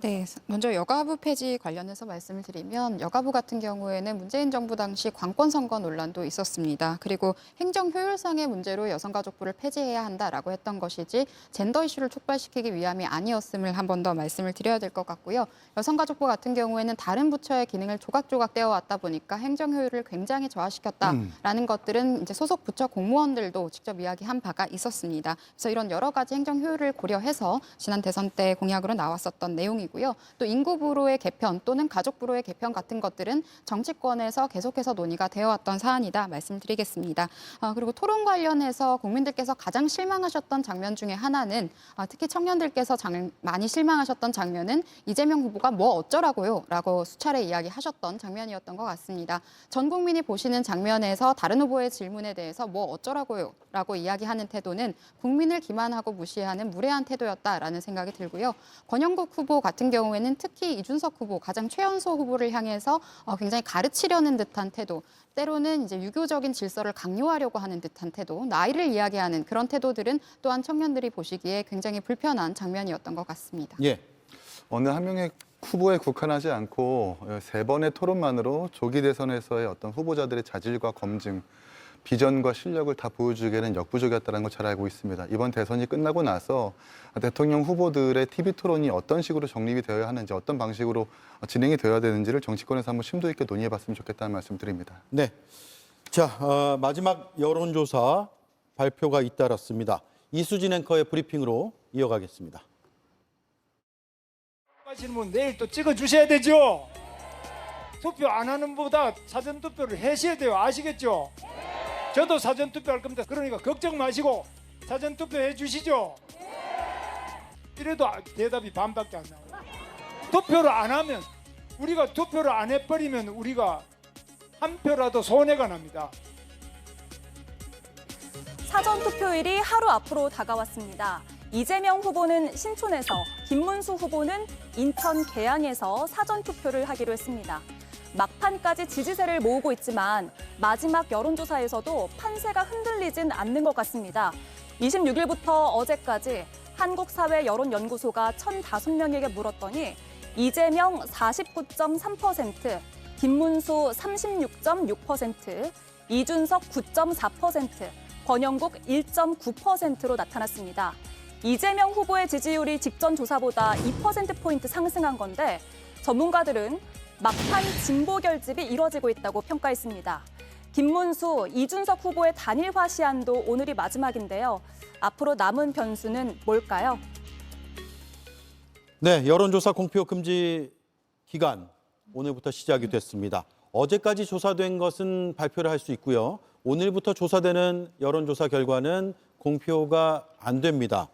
Speaker 9: 네, 먼저 여가부 폐지 관련해서 말씀을 드리면 여가부 같은 경우에는 문재인 정부 당시 관권 선거 논란도 있었습니다. 그리고 행정 효율상의 문제로 여성가족부를 폐지해야 한다라고 했던 것이지 젠더 이슈를 촉발시키기 위함이 아니었음을 한 번 더 말씀을 드려야 될 것 같고요. 여성가족부 같은 경우에는 다른 부처의 기능을 조각조각 떼어왔다 보니까 행정 효율을 굉장히 저하시켰다라는 것들은 이제 소속 부처 공무원들도 직접 이야기한 바가 있었습니다. 그래서 이런 여러 가지 행정 효율을 고려해서 지난 대선 때 공약으로 나왔었던 내용이고 또 인구부로의 개편 또는 가족부로의 개편 같은 것들은 정치권에서 계속해서 논의가 되어왔던 사안이다 말씀드리겠습니다. 그리고 토론 관련해서 국민들께서 가장 실망하셨던 장면 중에 하나는 특히 청년들께서 많이 실망하셨던 장면은 이재명 후보가 뭐 어쩌라고요? 라고 수차례 이야기하셨던 장면이었던 것 같습니다. 전 국민이 보시는 장면에서 다른 후보의 질문에 대해서 뭐 어쩌라고요? 라고 이야기하는 태도는 국민을 기만하고 무시하는 무례한 태도였다라는 생각이 들고요. 권영국 후보 같은 경우에는 특히 이준석 후보, 가장 최연소 후보를 향해서 굉장히 가르치려는 듯한 태도, 때로는 이제 유교적인 질서를 강요하려고 하는 듯한 태도, 나이를 이야기하는 그런 태도들은 또한 청년들이 보시기에 굉장히 불편한 장면이었던 것 같습니다.
Speaker 1: 예.
Speaker 7: 어느 한 명의 후보에 국한하지 않고 3번의 토론만으로 조기 대선에서의 어떤 후보자들의 자질과 검증, 비전과 실력을 다 보여주기에는 역부족이었다는 걸 잘 알고 있습니다. 이번 대선이 끝나고 나서 대통령 후보들의 TV 토론이 어떤 식으로 정립이 되어야 하는지, 어떤 방식으로 진행이 되어야 되는지를 정치권에서 한번 심도 있게 논의해봤으면 좋겠다는 말씀 드립니다.
Speaker 1: 네. 자, 마지막 여론조사 발표가 잇따랐습니다. 이수진 앵커의 브리핑으로 이어가겠습니다.
Speaker 13: 하시는 분 내일 또 찍어주셔야 되죠. 투표 안 하는 보다 사전투표를 하셔야 돼요. 아시겠죠? 저도 사전투표할 겁니다. 그러니까 걱정 마시고 사전투표해 주시죠. 이래도 대답이 반밖에 안 나와요. 투표를 안 하면, 우리가 투표를 안 해버리면 우리가 한 표라도 손해가 납니다.
Speaker 2: 사전투표일이 하루 앞으로 다가왔습니다. 이재명 후보는 신촌에서, 김문수 후보는 인천 계양에서 사전 투표를 하기로 했습니다. 막판까지 지지세를 모으고 있지만 마지막 여론조사에서도 판세가 흔들리진 않는 것 같습니다. 26일부터 어제까지 한국사회여론연구소가 1,005명에게 물었더니 이재명 49.3%, 김문수 36.6%, 이준석 9.4%, 권영국 1.9%로 나타났습니다. 이재명 후보의 지지율이 직전 조사보다 2%포인트 상승한 건데 전문가들은 막판 진보 결집이 이뤄지고 있다고 평가했습니다. 김문수, 이준석 후보의 단일화 시한도 오늘이 마지막인데요. 앞으로 남은 변수는 뭘까요?
Speaker 1: 네, 여론조사 공표 금지 기간 오늘부터 시작이 됐습니다. 어제까지 조사된 것은 발표를 할 수 있고요. 오늘부터 조사되는 여론조사 결과는 공표가 안 됩니다.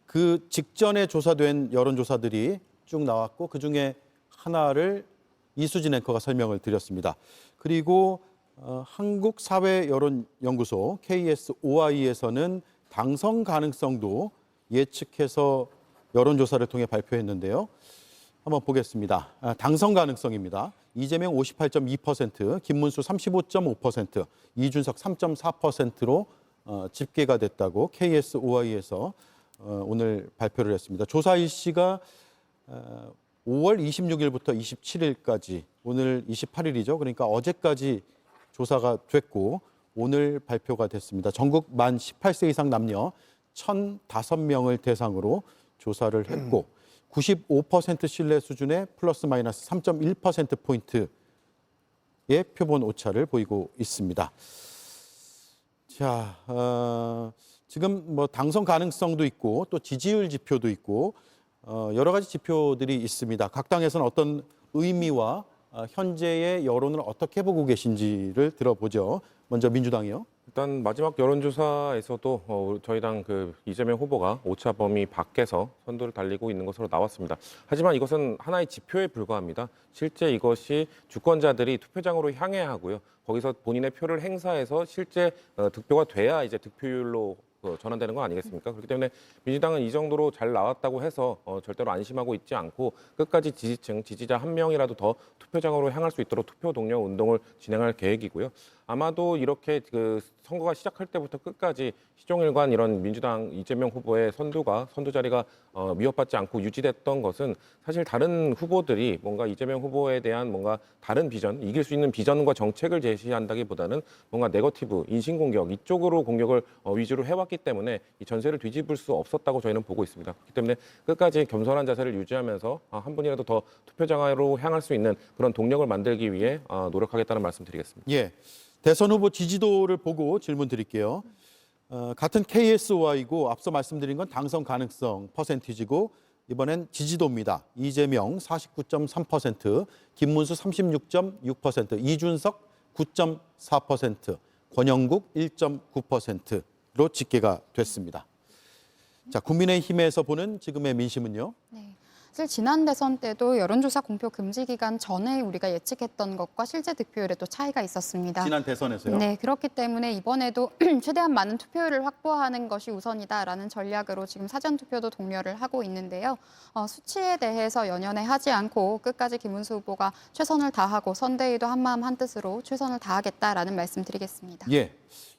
Speaker 1: 그 직전에 조사된 여론조사들이 쭉 나왔고 그중에 하나를 이수진 앵커가 설명을 드렸습니다. 그리고 한국사회여론연구소 KSOI에서는 당선 가능성도 예측해서 여론조사를 통해 발표했는데요. 한번 보겠습니다. 당선 가능성입니다. 이재명 58.2%, 김문수 35.5%, 이준석 3.4%로 집계가 됐다고 KSOI에서 오늘 발표를 했습니다. 조사 일시가 5월 26일부터 27일까지, 오늘 28일이죠. 그러니까 어제까지 조사가 됐고 오늘 발표가 됐습니다. 전국 만 18세 이상 남녀 1,005명을 대상으로 조사를 했고 95% 신뢰 수준의 플러스 마이너스 3.1%포인트의 표본 오차를 보이고 있습니다. 자, 지금 뭐 당선 가능성도 있고 또 지지율 지표도 있고 여러 가지 지표들이 있습니다. 각 당에서는 어떤 의미와 현재의 여론을 어떻게 보고 계신지를 들어보죠. 먼저 민주당이요.
Speaker 8: 일단 마지막 여론조사에서도 저희 당 그 이재명 후보가 오차 범위 밖에서 선두를 달리고 있는 것으로 나왔습니다. 하지만 이것은 하나의 지표에 불과합니다. 실제 이것이 주권자들이 투표장으로 향해야 하고요. 거기서 본인의 표를 행사해서 실제 득표가 돼야 이제 득표율로 전환되는 거 아니겠습니까? 그렇기 때문에 민주당은 이 정도로 잘 나왔다고 해서 절대로 안심하고 있지 않고 끝까지 지지층, 지지자 한 명이라도 더 투표장으로 향할 수 있도록 투표 독려 운동을 진행할 계획이고요. 아마도 이렇게 그 선거가 시작할 때부터 끝까지 시종일관 이런 민주당 이재명 후보의 선두 자리가 위협받지 않고 유지됐던 것은 사실 다른 후보들이 뭔가 이재명 후보에 대한 뭔가 다른 비전, 이길 수 있는 비전과 정책을 제시한다기보다는 뭔가 네거티브, 인신공격 이쪽으로 공격을 위주로 해왔기 때문에 이 전세를 뒤집을 수 없었다고 저희는 보고 있습니다. 그렇기 때문에 끝까지 겸손한 자세를 유지하면서 한 분이라도 더 투표장으로 향할 수 있는 그런 동력을 만들기 위해 노력하겠다는 말씀드리겠습니다.
Speaker 1: 예, 대선 후보 지지도를 보고 질문 드릴게요. 같은 KSOI고 앞서 말씀드린 건 당선 가능성 퍼센티지고 이번엔 지지도입니다. 이재명 49.3%, 김문수 36.6%, 이준석 9.4%, 권영국 1.9%로 집계가 됐습니다. 자, 국민의힘에서 보는 지금의 민심은요?
Speaker 9: 네. 사실 지난 대선 때도 여론조사 공표 금지 기간 전에 우리가 예측했던 것과 실제 득표율에 또 차이가 있었습니다.
Speaker 1: 지난 대선에서요?
Speaker 9: 네, 그렇기 때문에 이번에도 최대한 많은 투표율을 확보하는 것이 우선이다라는 전략으로 지금 사전투표도 독려를 하고 있는데요. 수치에 대해서 연연해 하지 않고 끝까지 김문수 후보가 최선을 다하고 선대위도 한마음 한뜻으로 최선을 다하겠다라는 말씀 드리겠습니다.
Speaker 1: 예.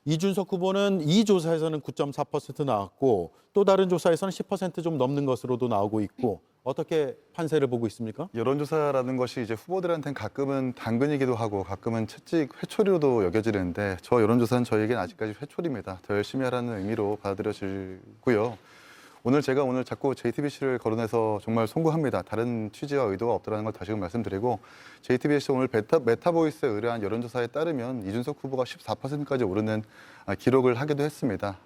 Speaker 1: 이준석 후보는 이 조사에서는 9.4% 나왔고 또 다른 조사에서는 10% 좀 넘는 것으로도 나오고 있고 어떻게 판세를 보고 있습니까?
Speaker 7: 여론조사라는 것이 이제 후보들한테는 가끔은 당근이기도 하고 가끔은 채찍 회초리로도 여겨지는데 저 여론조사는 저희에겐 아직까지 회초리입니다. 더 열심히 하라는 의미로 받아들여지고요. 오늘 제가 자꾸 JTBC를 거론해서 정말 송구합니다. 다른 취지와 의도가 없다는 걸 다시금 말씀드리고 JTBC 오늘 메타보이스에 의뢰한 여론조사에 따르면 이준석 후보가 14%까지 오르는 기록을 하기도 했습니다.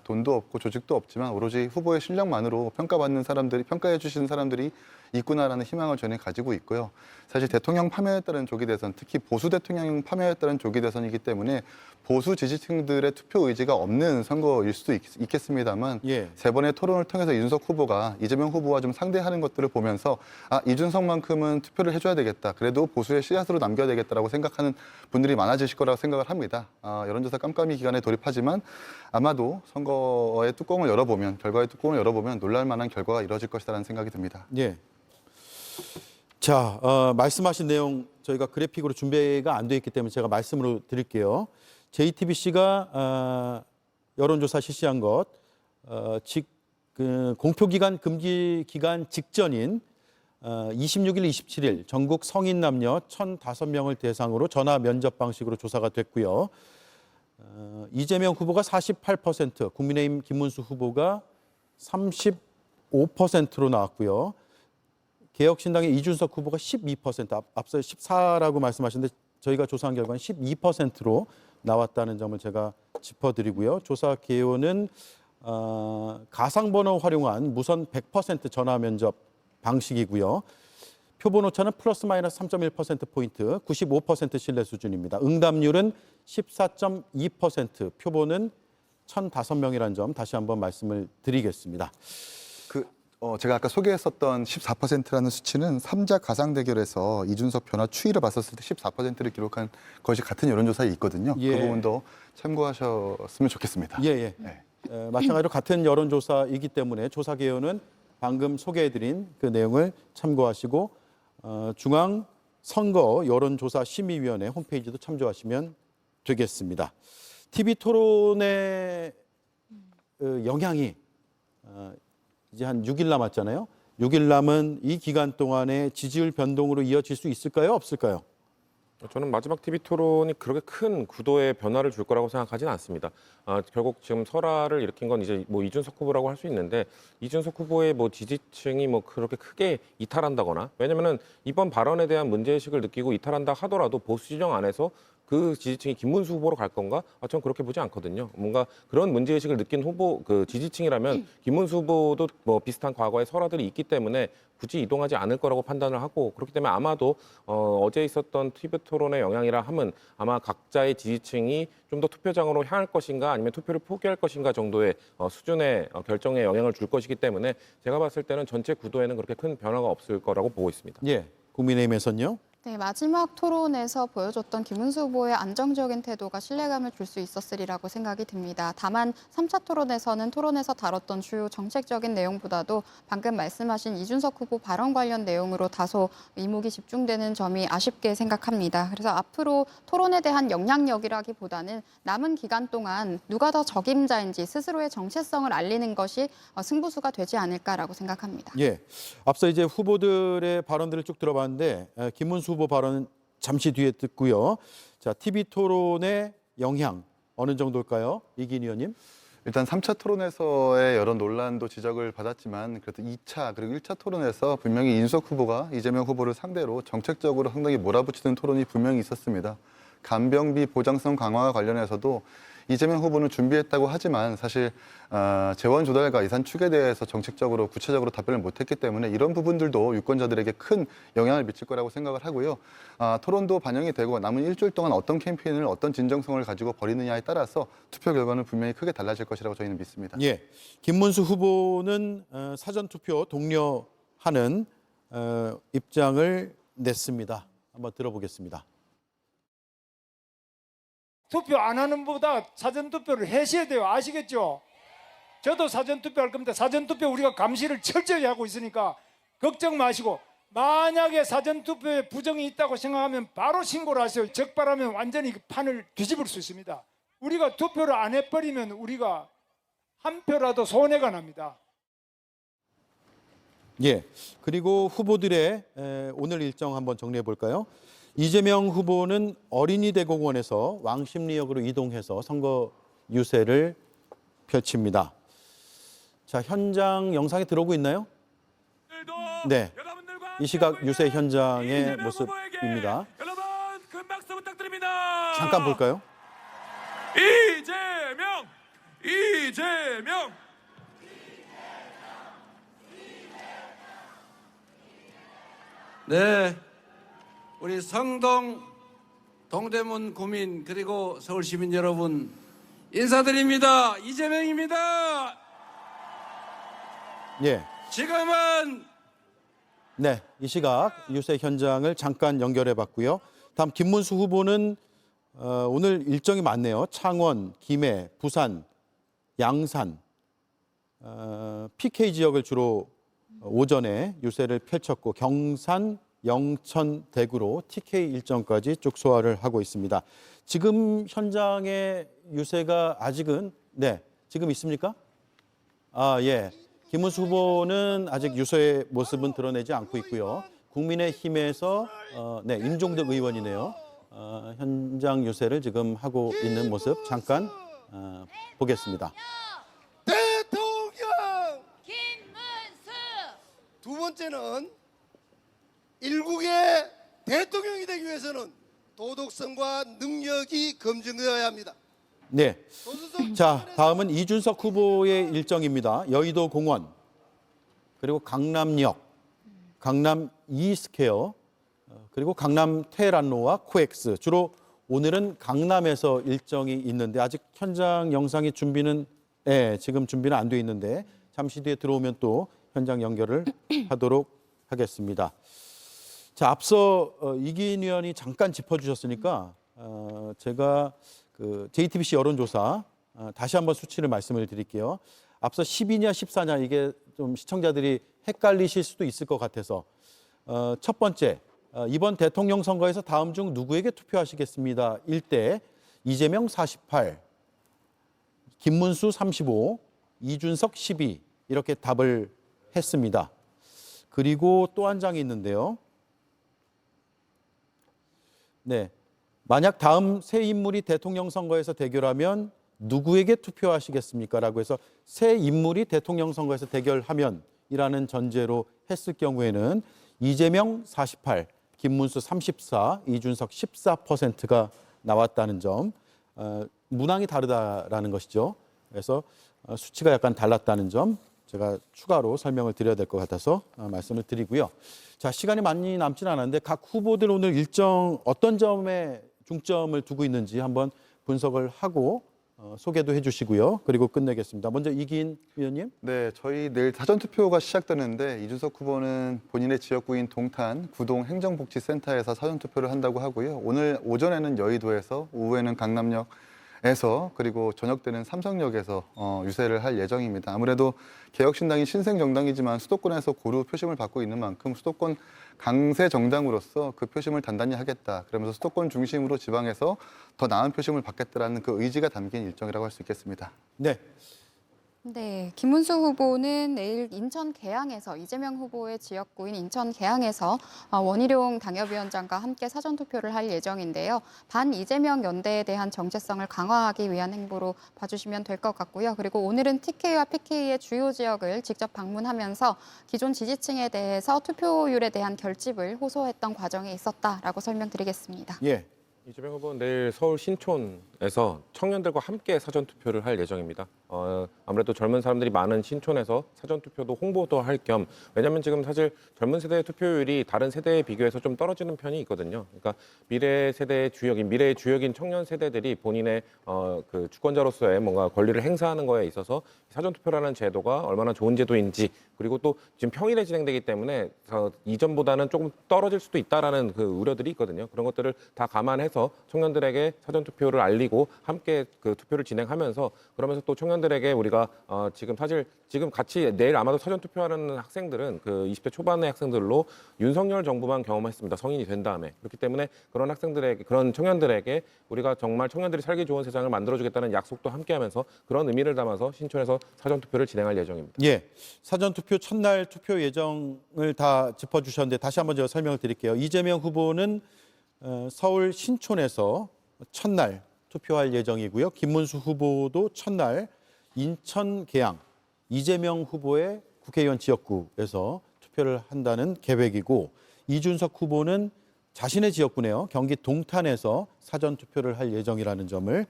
Speaker 7: 돈도 없고 조직도 없지만 오로지 후보의 실력만으로 평가해 주시는 사람들이 있구나라는 희망을 저는 가지고 있고요. 사실 대통령 파면에 따른 조기 대선, 특히 보수 대통령 파면에 따른 조기 대선이기 때문에 보수 지지층들의 투표 의지가 없는 선거일 수도 있겠습니다만 세 번의 토론을 토론을 통해서 이준석 후보가 이재명 후보와 좀 상대하는 것들을 보면서 이준석만큼은 투표를 해줘야 되겠다. 그래도 보수의 씨앗으로 남겨야 되겠다라고 생각하는 분들이 많아지실 거라고 생각을 합니다. 여론조사 깜깜이 기간에 돌입하지만 아마도 선거의 뚜껑을 열어보면, 결과의 뚜껑을 열어보면 놀랄 만한 결과가 이루어질 것이라는 생각이 듭니다.
Speaker 1: 예. 자, 말씀하신 내용 저희가 그래픽으로 준비가 안 돼 있기 때문에 제가 말씀으로 드릴게요. JTBC가 여론조사 실시한 것, 공표기간 금지 기간 직전인 26일, 27일 전국 성인 남녀 1,005명을 대상으로 전화 면접 방식으로 조사가 됐고요. 이재명 후보가 48%, 국민의힘 김문수 후보가 35%로 나왔고요. 개혁신당의 이준석 후보가 12%, 앞서 14라고 말씀하셨는데 저희가 조사한 결과는 12%로 나왔다는 점을 제가 짚어드리고요. 조사 개요는 가상번호 활용한 무선 100% 전화 면접 방식이고요. 표본 오차는 플러스 마이너스 3.1%포인트, 95% 신뢰 수준입니다. 응답률은 14.2%, 표본은 1,005명이라는 점 다시 한번 말씀을 드리겠습니다.
Speaker 7: 제가 아까 소개했었던 14%라는 수치는 3자 가상 대결에서 이준석 변화 추이를 봤었을 때 14%를 기록한 것이 같은 여론조사에 있거든요.
Speaker 1: 예.
Speaker 7: 그 부분도 참고하셨으면 좋겠습니다.
Speaker 1: 예.
Speaker 7: 네.
Speaker 1: 마찬가지로 같은 여론조사이기 때문에 조사 개요는 방금 소개해드린 그 내용을 참고하시고 중앙선거 여론조사심의위원회 홈페이지도 참조하시면 되겠습니다. TV 토론의 영향이 이제 한 6일 남았잖아요. 6일 남은 이 기간 동안에 지지율 변동으로 이어질 수 있을까요? 없을까요?
Speaker 8: 저는 마지막 TV 토론이 그렇게 큰 구도의 변화를 줄 거라고 생각하지는 않습니다. 결국 지금 설화를 일으킨 건 이제 뭐 이준석 후보라고 할 수 있는데 이준석 후보의 뭐 지지층이 뭐 그렇게 크게 이탈한다거나, 왜냐면은 이번 발언에 대한 문제의식을 느끼고 이탈한다 하더라도 보수 진영 안에서 그 지지층이 김문수 후보로 갈 건가? 저는 그렇게 보지 않거든요. 뭔가 그런 문제의식을 느낀 후보, 그 지지층이라면 김문수 후보도 뭐 비슷한 과거의 설화들이 있기 때문에 굳이 이동하지 않을 거라고 판단을 하고, 그렇기 때문에 아마도 어제 있었던 TV 토론의 영향이라 함은 아마 각자의 지지층이 좀 더 투표장으로 향할 것인가 아니면 투표를 포기할 것인가 정도의 수준의 결정에 영향을 줄 것이기 때문에 제가 봤을 때는 전체 구도에는 그렇게 큰 변화가 없을 거라고 보고 있습니다.
Speaker 1: 예, 국민의힘에서는요?
Speaker 9: 네, 마지막 토론에서 보여줬던 김문수 후보의 안정적인 태도가 신뢰감을 줄 수 있었으리라고 생각이 듭니다. 다만 3차 토론에서는 토론에서 다뤘던 주요 정책적인 내용보다도 방금 말씀하신 이준석 후보 발언 관련 내용으로 다소 이목이 집중되는 점이 아쉽게 생각합니다. 그래서 앞으로 토론에 대한 영향력이라기보다는 남은 기간 동안 누가 더 적임자인지 스스로의 정체성을 알리는 것이 승부수가 되지 않을까라고 생각합니다.
Speaker 1: 예, 앞서 이제 후보들의 발언들을 쭉 들어봤는데 김문수 후보 발언은 잠시 뒤에 듣고요. 자, TV 토론의 영향 어느 정도일까요? 이긴 의원님.
Speaker 7: 일단 3차 토론에서의 여러 논란도 지적을 받았지만 그래도 2차 그리고 1차 토론에서 분명히 이준석 후보가 이재명 후보를 상대로 정책적으로 상당히 몰아붙이는 토론이 분명히 있었습니다. 간병비 보장성 강화와 관련해서도 이재명 후보는 준비했다고 하지만 사실 재원 조달과 예산 축에 대해서 정책적으로 구체적으로 답변을 못했기 때문에 이런 부분들도 유권자들에게 큰 영향을 미칠 거라고 생각을 하고요. 토론도 반영이 되고 남은 일주일 동안 어떤 캠페인을 어떤 진정성을 가지고 벌이느냐에 따라서 투표 결과는 분명히 크게 달라질 것이라고 저희는 믿습니다.
Speaker 1: 예, 김문수 후보는 사전투표 독려하는 입장을 냈습니다. 한번 들어보겠습니다.
Speaker 13: 투표 안 하는 것보다 사전투표를 하셔야 돼요. 아시겠죠? 저도 사전투표할 겁니다. 사전투표 우리가 감시를 철저히 하고 있으니까 걱정 마시고, 만약에 사전투표에 부정이 있다고 생각하면 바로 신고를 하세요. 적발하면 완전히 판을 뒤집을 수 있습니다. 우리가 투표를 안 해버리면 우리가 한 표라도 손해가 납니다.
Speaker 1: 예, 그리고 후보들의 오늘 일정 한번 정리해 볼까요? 이재명 후보는 어린이대공원에서 왕십리역으로 이동해서 선거 유세를 펼칩니다. 자, 현장 영상이 들어오고 있나요? 네, 이 시각 유세 현장의 모습입니다.
Speaker 3: 여러분 큰 박수 부탁드립니다.
Speaker 1: 잠깐 볼까요?
Speaker 3: 이재명.
Speaker 14: 네, 우리 성동 동대문 구민 그리고 서울 시민 여러분 인사드립니다. 이재명입니다.
Speaker 1: 예.
Speaker 14: 지금은
Speaker 1: 네, 이 시각 유세 현장을 잠깐 연결해 봤고요. 다음 김문수 후보는 오늘 일정이 많네요. 창원, 김해, 부산, 양산, PK 지역을 주로 오전에 유세를 펼쳤고 경산, 영천, 대구로 TK 일정까지 쭉 소화를 하고 있습니다. 지금 현장의 유세가 아직은 지금 있습니까? 아, 예. 김문수 후보는 아직 유세의 모습은 드러내지 않고 있고요. 국민의힘에서 임종덕 의원이네요. 현장 유세를 지금 하고 있는 모습 잠깐 보겠습니다.
Speaker 15: 대통령 김문수. 두 번째는 일국의 대통령이 되기 위해서는 도덕성과 능력이 검증되어야 합니다.
Speaker 1: 네. 자, 다음은 이준석 후보의 일정입니다. 여의도 공원, 그리고 강남역, 강남 이스퀘어, 그리고 강남 테헤란로와 코엑스. 주로 오늘은 강남에서 일정이 있는데 아직 현장 영상의 준비는 지금 준비는 안 돼 있는데 잠시 뒤에 들어오면 또 현장 연결을 하도록 하겠습니다. 자, 앞서 이기인 의원이 잠깐 짚어주셨으니까 제가 그 JTBC 여론조사 다시 한번 수치를 말씀을 드릴게요. 앞서 10이냐 14냐 이게 좀 시청자들이 헷갈리실 수도 있을 것 같아서 첫 번째 이번 대통령 선거에서 다음 중 누구에게 투표하시겠습니다. 1대 이재명 48, 김문수 35, 이준석 12 이렇게 답을 했습니다. 그리고 또 한 장이 있는데요. 네. 만약 다음 새 인물이 대통령 선거에서 대결하면 누구에게 투표하시겠습니까? 라고 해서 새 인물이 대통령 선거에서 대결하면이라는 전제로 했을 경우에는 이재명 48, 김문수 34, 이준석 14%가 나왔다는 점, 문항이 다르다라는 것이죠. 그래서 수치가 약간 달랐다는 점 제가 추가로 설명을 드려야 될 것 같아서 말씀을 드리고요. 자, 시간이 많이 남지는 않았는데 각 후보들 오늘 일정 어떤 점에 중점을 두고 있는지 한번 분석을 하고 소개도 해주시고요. 그리고 끝내겠습니다. 먼저 이기인 의원님.
Speaker 7: 네, 저희 내일 사전투표가 시작되는데 이준석 후보는 본인의 지역구인 동탄 구동 행정복지센터에서 사전투표를 한다고 하고요. 오늘 오전에는 여의도에서, 오후에는 강남역에서, 그리고 저녁 때는 삼성역에서 유세를 할 예정입니다. 아무래도 개혁신당이 신생정당이지만 수도권에서 고루 표심을 받고 있는 만큼 수도권 강세 정당으로서 그 표심을 단단히 하겠다. 그러면서 수도권 중심으로 지방에서 더 나은 표심을 받겠다라는 그 의지가 담긴 일정이라고 할 수 있겠습니다.
Speaker 1: 네.
Speaker 9: 네, 김문수 후보는 내일 인천 계양에서 이재명 후보의 지역구인 인천 계양에서 원희룡 당협위원장과 함께 사전투표를 할 예정인데요. 반 이재명 연대에 대한 정체성을 강화하기 위한 행보로 봐주시면 될 것 같고요. 그리고 오늘은 TK와 PK의 주요 지역을 직접 방문하면서 기존 지지층에 대해서 투표율에 대한 결집을 호소했던 과정에 있었다라고 설명드리겠습니다.
Speaker 1: 예.
Speaker 8: 이재명 후보는 내일 서울 신촌에서 청년들과 함께 사전투표를 할 예정입니다. 아무래도 젊은 사람들이 많은 신촌에서 사전투표도 홍보도 할 겸, 왜냐하면 지금 사실 젊은 세대의 투표율이 다른 세대에 비교해서 좀 떨어지는 편이 있거든요. 그러니까 미래의 주역인 청년 세대들이 본인의 그 주권자로서의 뭔가 권리를 행사하는 거에 있어서 사전투표라는 제도가 얼마나 좋은 제도인지, 그리고 또 지금 평일에 진행되기 때문에 이전보다는 조금 떨어질 수도 있다라는 그 우려들이 있거든요. 그런 것들을 다 감안해서 청년들에게 사전투표를 알리고 함께 그 투표를 진행하면서, 그러면서 또 청년들에게 우리가 지금 같이 내일 아마도 사전투표하는 학생들은 그 20대 초반의 학생들로 윤석열 정부만 경험했습니다. 성인이 된 다음에. 그렇기 때문에 그런 청년들에게 우리가 정말 청년들이 살기 좋은 세상을 만들어주겠다는 약속도 함께하면서 그런 의미를 담아서 신촌에서 사전투표를 진행할 예정입니다.
Speaker 1: 예, 사전투표 첫날 투표 예정을 다 짚어주셨는데 다시 한번 제가 설명을 드릴게요. 이재명 후보는 서울 신촌에서 첫날 투표할 예정이고요. 김문수 후보도 첫날 인천 계양 이재명 후보의 국회의원 지역구에서 투표를 한다는 계획이고, 이준석 후보는 자신의 지역구네요. 경기 동탄에서 사전투표를 할 예정이라는 점을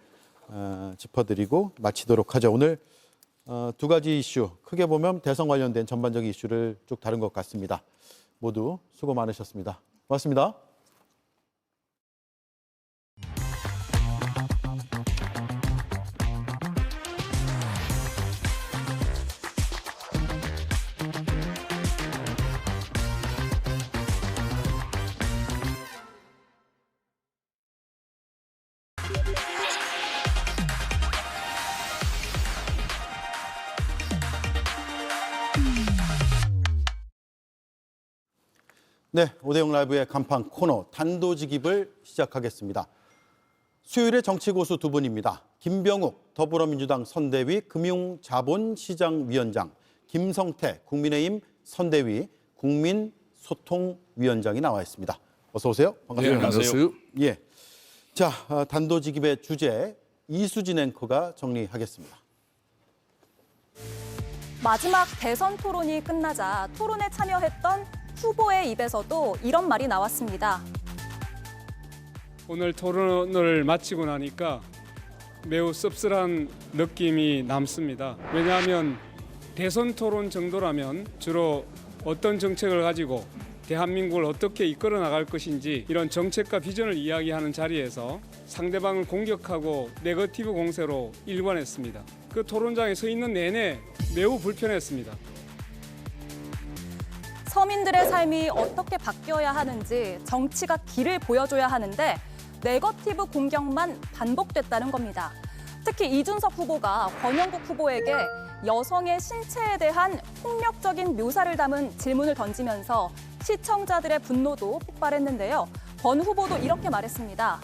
Speaker 1: 짚어드리고 마치도록 하죠. 오늘 두 가지 이슈, 크게 보면 대선 관련된 전반적인 이슈를 쭉 다룬 것 같습니다. 모두 수고 많으셨습니다. 고맙습니다. 네, 오대영 라이브의 간판 코너 단도직입을 시작하겠습니다. 수요일에 정치고수 두 분입니다. 김병욱 더불어민주당 선대위 금융자본시장위원장, 김성태 국민의힘 선대위 국민소통위원장이 나와 있습니다. 어서 오세요. 반갑습니다.
Speaker 3: 네, 안녕하세요.
Speaker 1: 예. 자, 단도직입의 주제 이수진 앵커가 정리하겠습니다.
Speaker 2: 마지막 대선 토론이 끝나자 토론에 참여했던 후보의 입에서도 이런 말이 나왔습니다.
Speaker 13: 오늘 토론을 마치고 나니까 매우 씁쓸한 느낌이 남습니다. 왜냐하면 대선 토론 정도라면 주로 어떤 정책을 가지고 대한민국을 어떻게 이끌어 나갈 것인지 이런 정책과 비전을 이야기하는 자리에서 상대방을 공격하고 네거티브 공세로 일관했습니다. 그 토론장에 서 있는 내내 매우 불편했습니다.
Speaker 2: 서민들의 삶이 어떻게 바뀌어야 하는지 정치가 길을 보여줘야 하는데 네거티브 공격만 반복됐다는 겁니다. 특히 이준석 후보가 권영국 후보에게 여성의 신체에 대한 폭력적인 묘사를 담은 질문을 던지면서 시청자들의 분노도 폭발했는데요. 권 후보도 이렇게 말했습니다.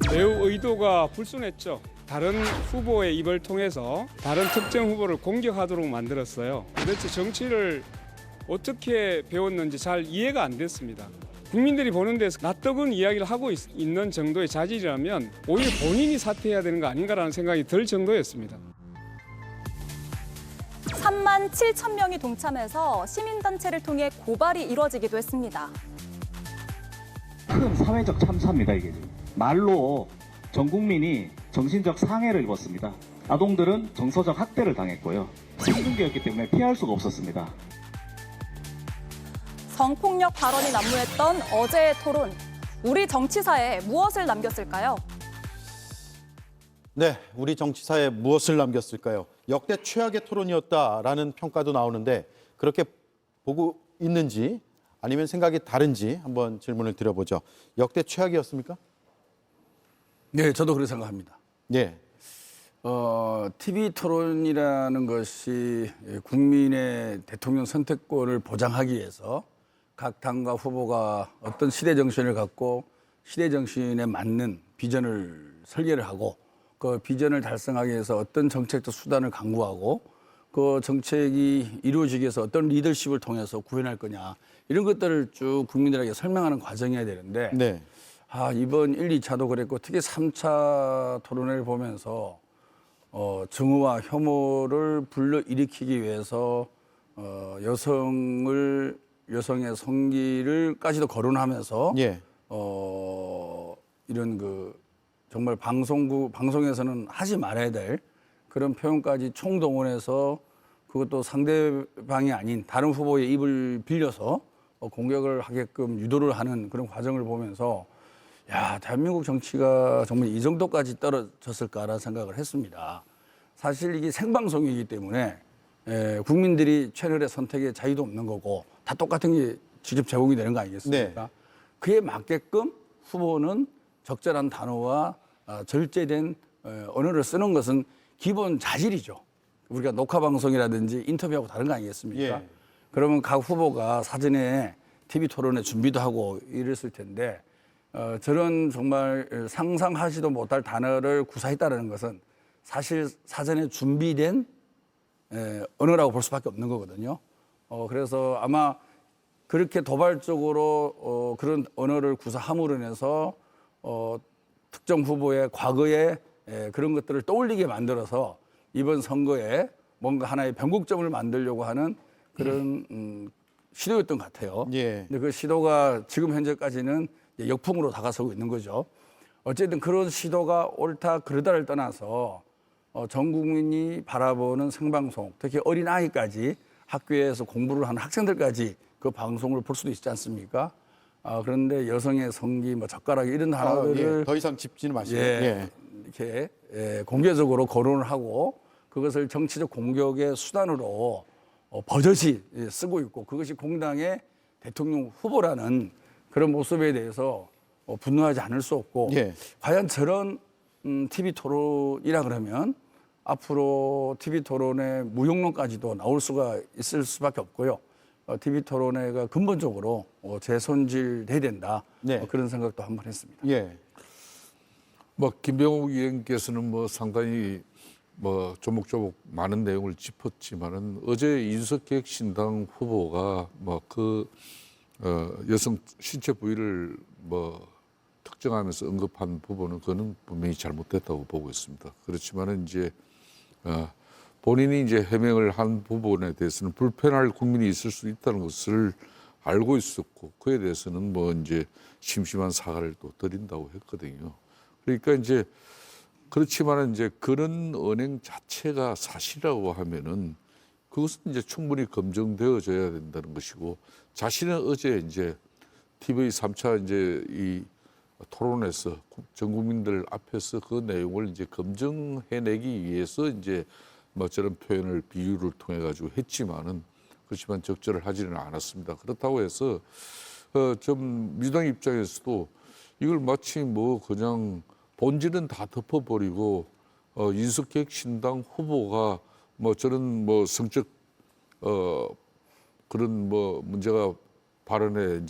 Speaker 13: 매우 의도가 불순했죠. 다른 후보의 입을 통해서 다른 특정 후보를 공격하도록 만들었어요. 도대체 정치를 어떻게 배웠는지 잘 이해가 안 됐습니다. 국민들이 보는 데서 낯뜨거운 이야기를 하고 있는 정도의 자질이라면 오히려 본인이 사퇴해야 되는 거 아닌가라는 생각이 들 정도였습니다.
Speaker 2: 3만 7천 명이 동참해서 시민단체를 통해 고발이 이뤄지기도 했습니다.
Speaker 16: 큰 사회적 참사입니다. 이게 말로 전 국민이 정신적 상해를 입었습니다. 아동들은 정서적 학대를 당했고요. 생중계였기 때문에 피할 수가 없었습니다.
Speaker 2: 성폭력 발언이 난무했던 어제의 토론. 우리 정치사에 무엇을 남겼을까요?
Speaker 1: 네, 우리 정치사에 무엇을 남겼을까요? 역대 최악의 토론이었다라는 평가도 나오는데 그렇게 보고 있는지 아니면 생각이 다른지 한번 질문을 드려보죠. 역대 최악이었습니까?
Speaker 17: 네, 저도 그렇게 생각합니다.
Speaker 1: 네.
Speaker 17: TV 토론이라는 것이 국민의 대통령 선택권을 보장하기 위해서 각 당과 후보가 어떤 시대 정신을 갖고 시대 정신에 맞는 비전을 설계를 하고 그 비전을 달성하기 위해서 어떤 정책적 수단을 강구하고 그 정책이 이루어지기 위해서 어떤 리더십을 통해서 구현할 거냐 이런 것들을 쭉 국민들에게 설명하는 과정이어야 되는데
Speaker 1: 네.
Speaker 17: 이번 1, 2차도 그랬고 특히 3차 토론회를 보면서 증오와 혐오를 불러일으키기 위해서 여성의 성기를까지도 거론하면서
Speaker 1: 예.
Speaker 17: 이런 정말 방송에서는 하지 말아야 될 그런 표현까지 총동원해서 그것도 상대방이 아닌 다른 후보의 입을 빌려서 공격을 하게끔 유도를 하는 그런 과정을 보면서 야, 대한민국 정치가 정말 이 정도까지 떨어졌을까라는 생각을 했습니다. 사실 이게 생방송이기 때문에 국민들이 채널의 선택에 자유도 없는 거고 다 똑같은 게 직접 제공이 되는 거 아니겠습니까?
Speaker 1: 네.
Speaker 17: 그에 맞게끔 후보는 적절한 단어와 절제된 언어를 쓰는 것은 기본 자질이죠. 우리가 녹화 방송이라든지 인터뷰하고 다른 거 아니겠습니까?
Speaker 1: 예.
Speaker 17: 그러면 각 후보가 사전에 TV 토론에 준비도 하고 이랬을 텐데 저런 정말 상상하지도 못할 단어를 구사했다는 것은 사실 사전에 준비된 언어라고 볼 수밖에 없는 거거든요. 그래서 아마 그렇게 도발적으로 그런 언어를 구사함으로 인해서 특정 후보의 과거의 그런 것들을 떠올리게 만들어서 이번 선거에 뭔가 하나의 변곡점을 만들려고 하는 그런 시도였던 것 같아요.
Speaker 1: 예.
Speaker 17: 근데 그 시도가 지금 현재까지는 역풍으로 다가서고 있는 거죠. 어쨌든 그런 시도가 옳다 그르다를 떠나서 전 국민이 바라보는 생방송, 특히 어린아이까지 학교에서 공부를 하는 학생들까지 그 방송을 볼 수도 있지 않습니까? 그런데 여성의 성기, 젓가락 이런 단어들을
Speaker 1: 더 이상 짚지는 마시고
Speaker 17: 이렇게 공개적으로 거론을 하고 그것을 정치적 공격의 수단으로 버젓이 쓰고 있고 그것이 공당의 대통령 후보라는 그런 모습에 대해서 분노하지 않을 수 없고
Speaker 1: 예.
Speaker 17: 과연 저런 TV 토론이라 그러면 앞으로 TV 토론의 무용론까지도 나올 수가 있을 수밖에 없고요. TV 토론회가 근본적으로 재손질돼야 된다.
Speaker 1: 네.
Speaker 17: 그런 생각도 한번 했습니다.
Speaker 1: 예.
Speaker 18: 뭐 김병욱 의원께서는 뭐 상당히 뭐 조목조목 많은 내용을 짚었지만은 어제 이준석기획신당 후보가 뭐 그 여성 신체 부위를 뭐 특정하면서 언급한 부분은 그거는 분명히 잘못됐다고 보고 있습니다. 그렇지만은 이제 본인이 이제 해명을 한 부분에 대해서는 불편할 국민이 있을 수 있다는 것을 알고 있었고 그에 대해서는 뭐 이제 심심한 사과를 또 드린다고 했거든요. 그러니까 이제 그렇지만은 이제 그런 언행 자체가 사실이라고 하면은 그것은 이제 충분히 검증되어져야 된다는 것이고 자신은 어제 이제 TV 3차 이제 이 토론에서 전 국민들 앞에서 그 내용을 이제 검증해내기 위해서 이제 뭐 저런 표현을 비유를 통해 가지고 했지만은 그렇지만 적절을 하지는 않았습니다. 그렇다고 해서 좀 민주당 입장에서도 이걸 마치 뭐 그냥 본질은 다 덮어버리고 이준석기획신당 후보가 뭐 저런 뭐 성적 그런 뭐 문제가 발언이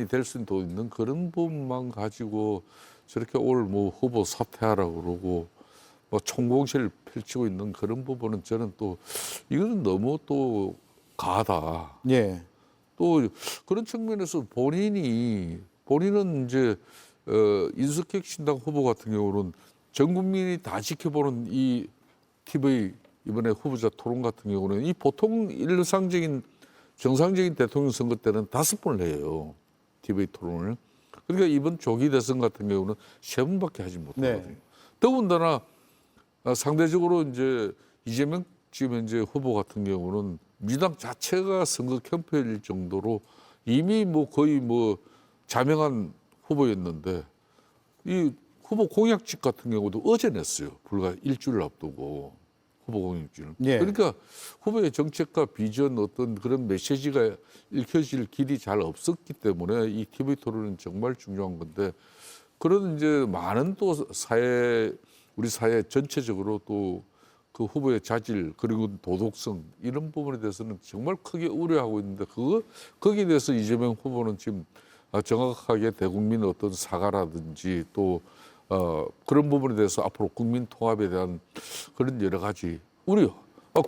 Speaker 18: 될 수도 있는 그런 부분만 가지고 저렇게 오늘 뭐 후보 사퇴하라고 그러고 뭐 총공세를 펼치고 있는 그런 부분은 저는 또 이거는 너무 또 가하다.
Speaker 1: 예.
Speaker 18: 또 그런 측면에서 본인은 이제 이준석기획신당 후보 같은 경우는 전 국민이 다 지켜보는 이 TV 이번에 후보자 토론 같은 경우는 이 보통 일상적인 정상적인 대통령 선거 때는 5번을 해요. TV 토론을. 그러니까 이번 조기 대선 같은 경우는 3번밖에 하지 못하거든요.
Speaker 1: 네.
Speaker 18: 더군다나 상대적으로 이제 이재명 지금 현재 후보 같은 경우는 민주당 자체가 선거 캠페인일 정도로 이미 뭐 거의 뭐 자명한 후보였는데 이 후보 공약집 같은 경우도 어제 냈어요. 불과 일주일 앞두고 후보 공약집을.
Speaker 1: 예.
Speaker 18: 그러니까 후보의 정책과 비전 어떤 그런 메시지가 읽혀질 길이 잘 없었기 때문에 이 TV 토론은 정말 중요한 건데 그런 이제 많은 또 우리 사회 전체적으로 또 그 후보의 자질 그리고 도덕성 이런 부분에 대해서는 정말 크게 우려하고 있는데 거기에 대해서 이재명 후보는 지금 정확하게 대국민 어떤 사과라든지 또 그런 부분에 대해서 앞으로 국민 통합에 대한 그런 여러 가지 우려.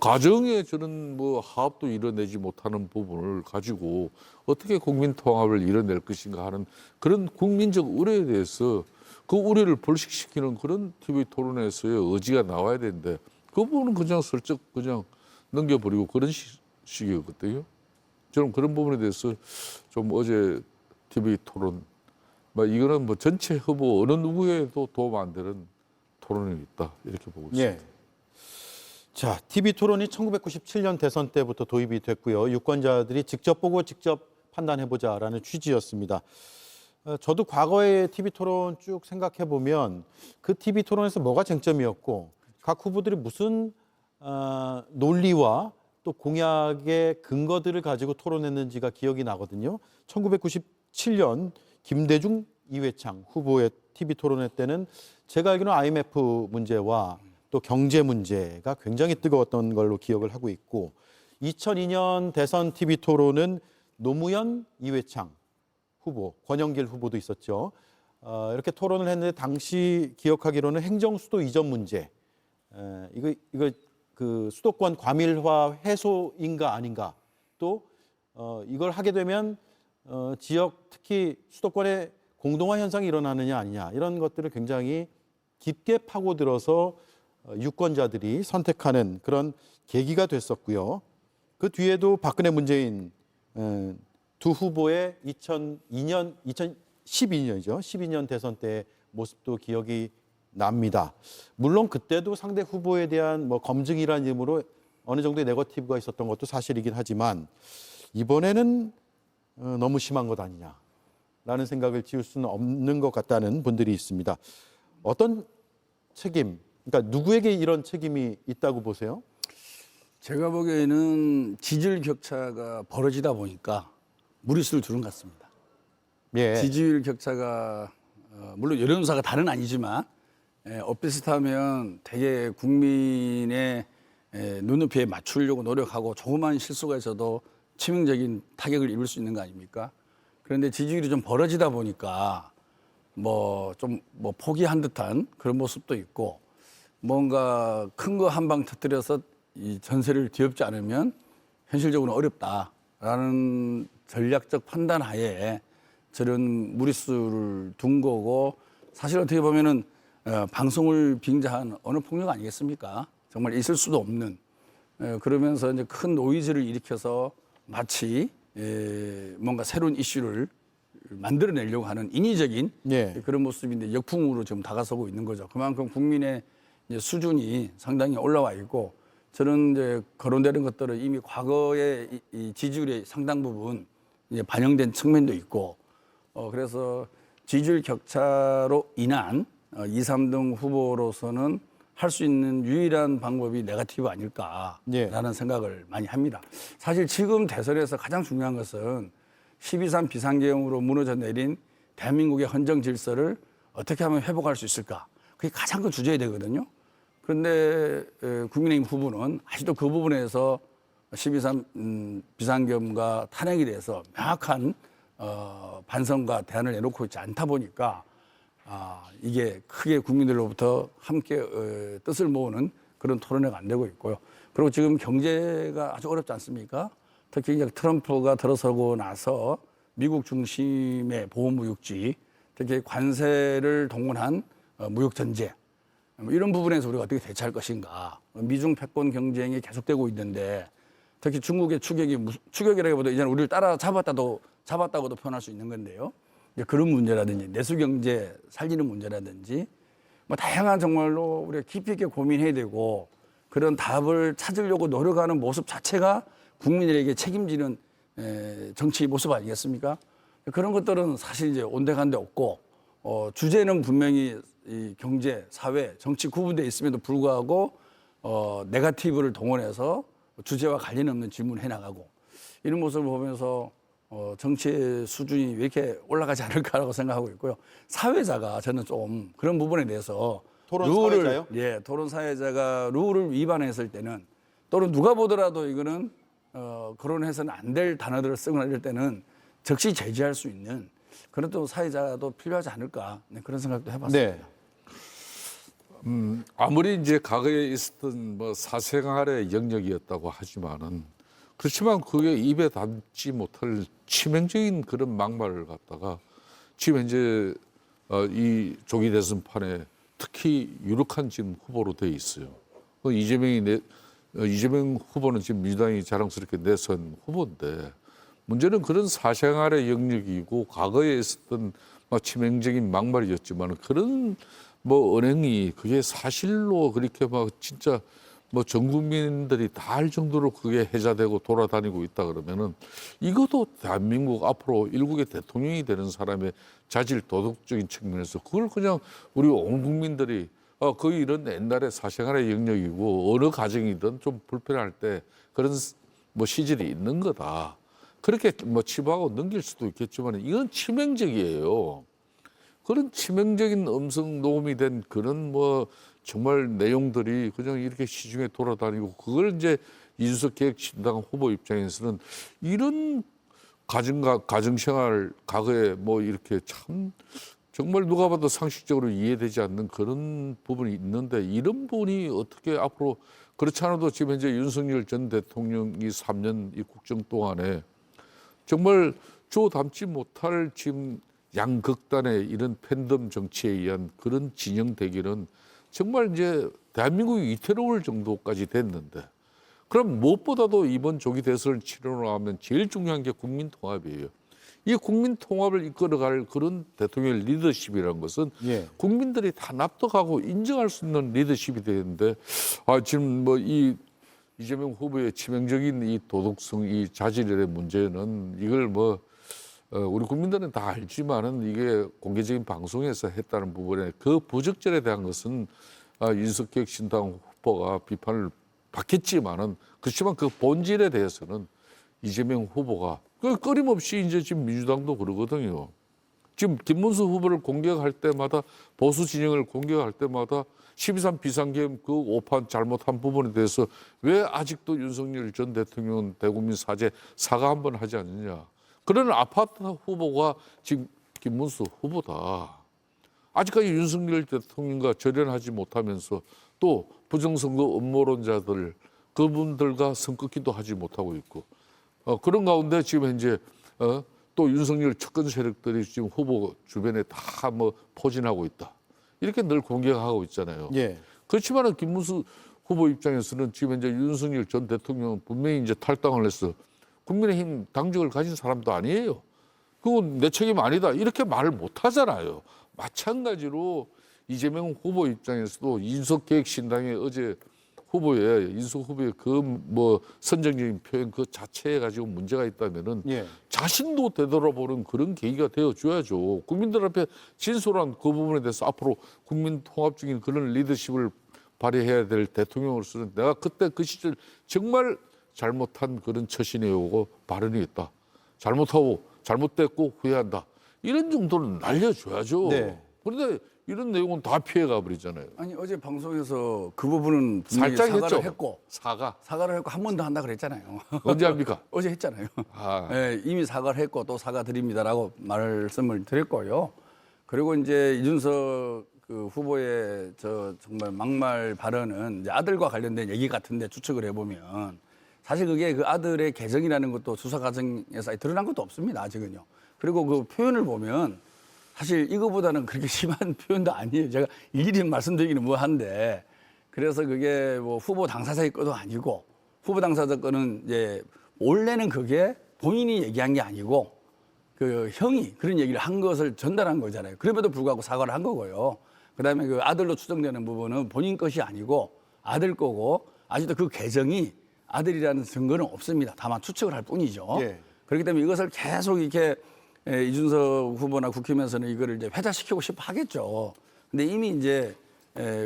Speaker 18: 가정에 저는 뭐 화합도 이뤄내지 못하는 부분을 가지고 어떻게 국민 통합을 이뤄낼 것인가 하는 그런 국민적 우려에 대해서 그 우려를 불식시키는 그런 TV 토론에서의 의지가 나와야 되는데 그 부분은 그냥 슬쩍 그냥 넘겨버리고 그런 식이었거든요. 저는 그런 부분에 대해서 좀 어제 TV 토론, 이거는 뭐 전체 후보 어느 누구에도 도움 안 되는 토론이 있다 이렇게 보고 있습니다.
Speaker 1: 예. 자, TV 토론이 1997년 대선 때부터 도입이 됐고요. 유권자들이 직접 보고 직접 판단해보자라는 취지였습니다. 저도 과거의 TV 토론 쭉 생각해 보면 그 TV 토론에서 뭐가 쟁점이었고 각 후보들이 무슨 논리와 또 공약의 근거들을 가지고 토론했는지가 기억이 나거든요. 1997년 김대중, 이회창 후보의 TV 토론회 때는 제가 알기로는 IMF 문제와 또 경제 문제가 굉장히 뜨거웠던 걸로 기억을 하고 있고 2002년 대선 TV 토론은 노무현, 이회창 후보, 권영길 후보도 있었죠. 이렇게 토론을 했는데 당시 기억하기로는 행정수도 이전 문제, 이거 그 수도권 과밀화 해소인가 아닌가, 또 이걸 하게 되면 지역 특히 수도권에 공동화 현상이 일어나느냐 아니냐 이런 것들을 굉장히 깊게 파고들어서 유권자들이 선택하는 그런 계기가 됐었고요. 그 뒤에도 박근혜 문재인 두 후보의 2012년이죠. 12년 대선 때 모습도 기억이 납니다. 물론 그때도 상대 후보에 대한 뭐 검증이라는 이름으로 어느 정도의 네거티브가 있었던 것도 사실이긴 하지만 이번에는 너무 심한 것 아니냐라는 생각을 지울 수는 없는 것 같다는 분들이 있습니다. 어떤 책임, 그러니까 누구에게 이런 책임이 있다고 보세요?
Speaker 17: 제가 보기에는 지지율 격차가 벌어지다 보니까 무리수를 두는 것 같습니다.
Speaker 1: 예.
Speaker 17: 지지율 격차가 물론 여론조사가 다는 아니지만 엇비슷하면 되게 국민의 눈높이에 맞추려고 노력하고 조그만 실수가 있어도 치명적인 타격을 입을 수 있는 거 아닙니까? 그런데 지지율이 좀 벌어지다 보니까 좀 포기한 듯한 그런 모습도 있고 뭔가 큰 거 한 방 터뜨려서 이 전세를 뒤엎지 않으면 현실적으로 어렵다라는 전략적 판단 하에 저런 무리수를 둔 거고 사실 어떻게 보면은 방송을 빙자한 어느 폭력 아니겠습니까? 정말 있을 수도 없는 그러면서 이제 큰 노이즈를 일으켜서 마치 뭔가 새로운 이슈를 만들어내려고 하는 인위적인 그런 모습인데 역풍으로 지금 다가서고 있는 거죠. 그만큼 국민의 이제 수준이 상당히 올라와 있고 저는 이제 거론되는 것들은 이미 과거의 이 지지율의 상당 부분 이제 반영된 측면도 있고 그래서 지지율 격차로 인한 2, 3등 후보로서는 할 수 있는 유일한 방법이 네거티브 아닐까라는 생각을 많이 합니다. 사실 지금 대선에서 가장 중요한 것은 12.3 비상계엄으로 무너져 내린 대한민국의 헌정 질서를 어떻게 하면 회복할 수 있을까? 그게 가장 큰 주제가 되거든요. 그런데 국민의힘 후보는 아직도 그 부분에서 12.3 비상계엄과 탄핵에 대해서 명확한 반성과 대안을 내놓고 있지 않다 보니까 이게 크게 국민들로부터 함께 뜻을 모으는 그런 토론회가 안 되고 있고요. 그리고 지금 경제가 아주 어렵지 않습니까? 특히 이제 트럼프가 들어서고 나서 미국 중심의 보호무역지, 특히 관세를 동원한 무역전제, 이런 부분에서 우리가 어떻게 대처할 것인가. 미중 패권 경쟁이 계속되고 있는데 특히 중국의 추격이라기보다 이제는 우리를 잡았다고도 표현할 수 있는 건데요. 그런 문제라든지 내수경제 살리는 문제라든지 다양한 정말로 우리가 깊이 있게 고민해야 되고 그런 답을 찾으려고 노력하는 모습 자체가 국민들에게 책임지는 정치 모습 아니겠습니까? 그런 것들은 사실 이제 온데간데 없고 주제는 분명히 이 경제, 사회, 정치 구분되어 있음에도 불구하고 네거티브를 동원해서 주제와 관련 없는 질문을 해나가고 이런 모습을 보면서 정치의 수준이 왜 이렇게 올라가지 않을까라고 생각하고 있고요. 사회자가 저는 좀 그런 부분에 대해서
Speaker 1: 사회자요?
Speaker 17: 토론 사회자가 룰을 위반했을 때는 또는 누가 보더라도 이거는 거론해서는 안 될 단어들을 쓰거나 이럴 때는 즉시 제지할 수 있는 그런 또 사회자도 필요하지 않을까 그런 생각도 해봤습니다.
Speaker 18: 아무리 이제 과거에 있었던 사생활의 영역이었다고 하지만은 그렇지만 그게 입에 담지 못할 치명적인 그런 막말을 갖다가 지금 현재 이 조기 대선판에 특히 유력한 지금 후보로 돼 있어요. 이재명 후보는 지금 민주당이 자랑스럽게 내선 후보인데 문제는 그런 사생활의 영역이고 과거에 있었던 치명적인 막말이었지만 그런 언행이 그게 사실로 그렇게 진짜 전 국민들이 다 알 정도로 그게 해자되고 돌아다니고 있다 그러면은 이것도 대한민국 앞으로 일국의 대통령이 되는 사람의 자질 도덕적인 측면에서 그걸 그냥 우리 온 국민들이 그 이런 옛날의 사생활의 영역이고 어느 가정이든 좀 불편할 때 그런 시절이 있는 거다. 그렇게 치부하고 넘길 수도 있겠지만 이건 치명적이에요. 그런 치명적인 음성 녹음이 된 그런 정말 내용들이 그냥 이렇게 시중에 돌아다니고 그걸 이제 이준석 계획신당 후보 입장에서는 이런 가정생활 과거에 이렇게 참 정말 누가 봐도 상식적으로 이해되지 않는 그런 부분이 있는데 이런 분이 어떻게 앞으로 그렇지 않아도 지금 현재 윤석열 전 대통령이 3년 이 국정 동안에 정말 담지 못할 지금 양극단의 이런 팬덤 정치에 의한 그런 진영 대결은 정말 이제 대한민국이 위태로울 정도까지 됐는데 그럼 무엇보다도 이번 조기 대선을 치르러 하면 제일 중요한 게 국민 통합이에요. 이 국민 통합을 이끌어갈 그런 대통령의 리더십이라는 것은 국민들이 다 납득하고 인정할 수 있는 리더십이 되는데 지금 이 이재명 후보의 치명적인 이 도덕성, 이 자질의 문제는 이걸 우리 국민들은 다 알지만은 이게 공개적인 방송에서 했다는 부분에 그 부적절에 대한 것은 이준석 계획신당 후보가 비판을 받겠지만은 그렇지만 그 본질에 대해서는 이재명 후보가 끊임없이 이제 지금 민주당도 그러거든요. 지금 김문수 후보를 공격할 때마다 보수 진영을 공격할 때마다 12.3 비상계엄 그 오판 잘못한 부분에 대해서 왜 아직도 윤석열 전 대통령은 대국민 사과 한번 하지 않느냐. 그런 아파트 후보가 지금 김문수 후보다. 아직까지 윤석열 대통령과 절연하지 못하면서 또 부정선거 음모론자들 그분들과 선긋기도 하지 못하고 있고 그런 가운데 지금 현재 또 윤석열 측근 세력들이 지금 후보 주변에 다 뭐 포진하고 있다. 이렇게 늘 공격하고 있잖아요.
Speaker 1: 예.
Speaker 18: 그렇지만은 김문수 후보 입장에서는 지금 현재 윤석열 전 대통령은 분명히 이제 탈당을 해서 국민의힘 당직을 가진 사람도 아니에요. 그건 내 책임 아니다. 이렇게 말을 못 하잖아요. 마찬가지로 이재명 후보 입장에서도 인석계획신당의 어제 후보의 인석 후보의 그 뭐 선정적인 표현 그 자체에 가지고 문제가 있다면은
Speaker 1: 예.
Speaker 18: 자신도 되돌아보는 그런 계기가 되어줘야죠. 국민들 앞에 진솔한 그 부분에 대해서 앞으로 국민 통합적인 그런 리더십을 발휘해야 될 대통령으로서는 내가 그때 그 시절 정말 잘못한 그런 처신에 오고 발언이 있다. 잘못하고 잘못됐고 후회한다. 이런 정도는 날려줘야죠.
Speaker 1: 네.
Speaker 18: 그런데 이런 내용은 다 피해가 버리잖아요.
Speaker 17: 아니 어제 방송에서 그 부분은 분명히
Speaker 18: 살짝
Speaker 17: 사과를
Speaker 18: 했죠.
Speaker 17: 했고
Speaker 18: 사과를
Speaker 17: 했고 한 번 더 한다 그랬잖아요.
Speaker 18: 언제 합니까?
Speaker 17: 어제 했잖아요.
Speaker 18: 아.
Speaker 17: 네, 이미 사과를 했고 또 사과드립니다라고 말씀을 드렸고요. 그리고 이제 이준석 그 후보의 저 정말 막말 발언은 이제 아들과 관련된 얘기 같은데 추측을 해보면 사실 그게 그 아들의 계정이라는 것도 수사 과정에서 드러난 것도 없습니다. 아직은요. 그리고 그 표현을 보면 사실 이거보다는 그렇게 심한 표현도 아니에요. 제가 일일이 말씀드리기는 뭐한데 그래서 그게 뭐 후보 당사자의 것도 아니고 후보 당사자 거는 이제 원래는 그게 본인이 얘기한 게 아니고 그 형이 그런 얘기를 한 것을 전달한 거잖아요. 그럼에도 불구하고 사과를 한 거고요. 그다음에 그 아들로 추정되는 부분은 본인 것이 아니고 아들 거고 아직도 그 계정이 아들이라는 증거는 없습니다. 다만 추측을 할 뿐이죠.
Speaker 1: 예.
Speaker 17: 그렇기 때문에 이것을 계속 이렇게 이준석 후보나 국힘에서는 이거를 이제 회자시키고 싶어 하겠죠. 근데 이미 이제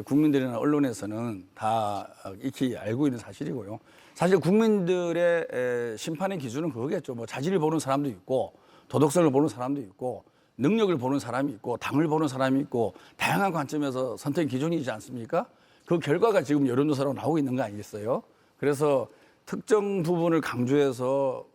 Speaker 17: 국민들이나 언론에서는 다 익히 알고 있는 사실이고요. 사실 국민들의 심판의 기준은 그거겠죠. 뭐 자질을 보는 사람도 있고 도덕성을 보는 사람도 있고 능력을 보는 사람이 있고 당을 보는 사람이 있고 다양한 관점에서 선택 기준이지 않습니까? 그 결과가 지금 여론조사로 나오고 있는 거 아니겠어요? 그래서 특정 부분을 강조해서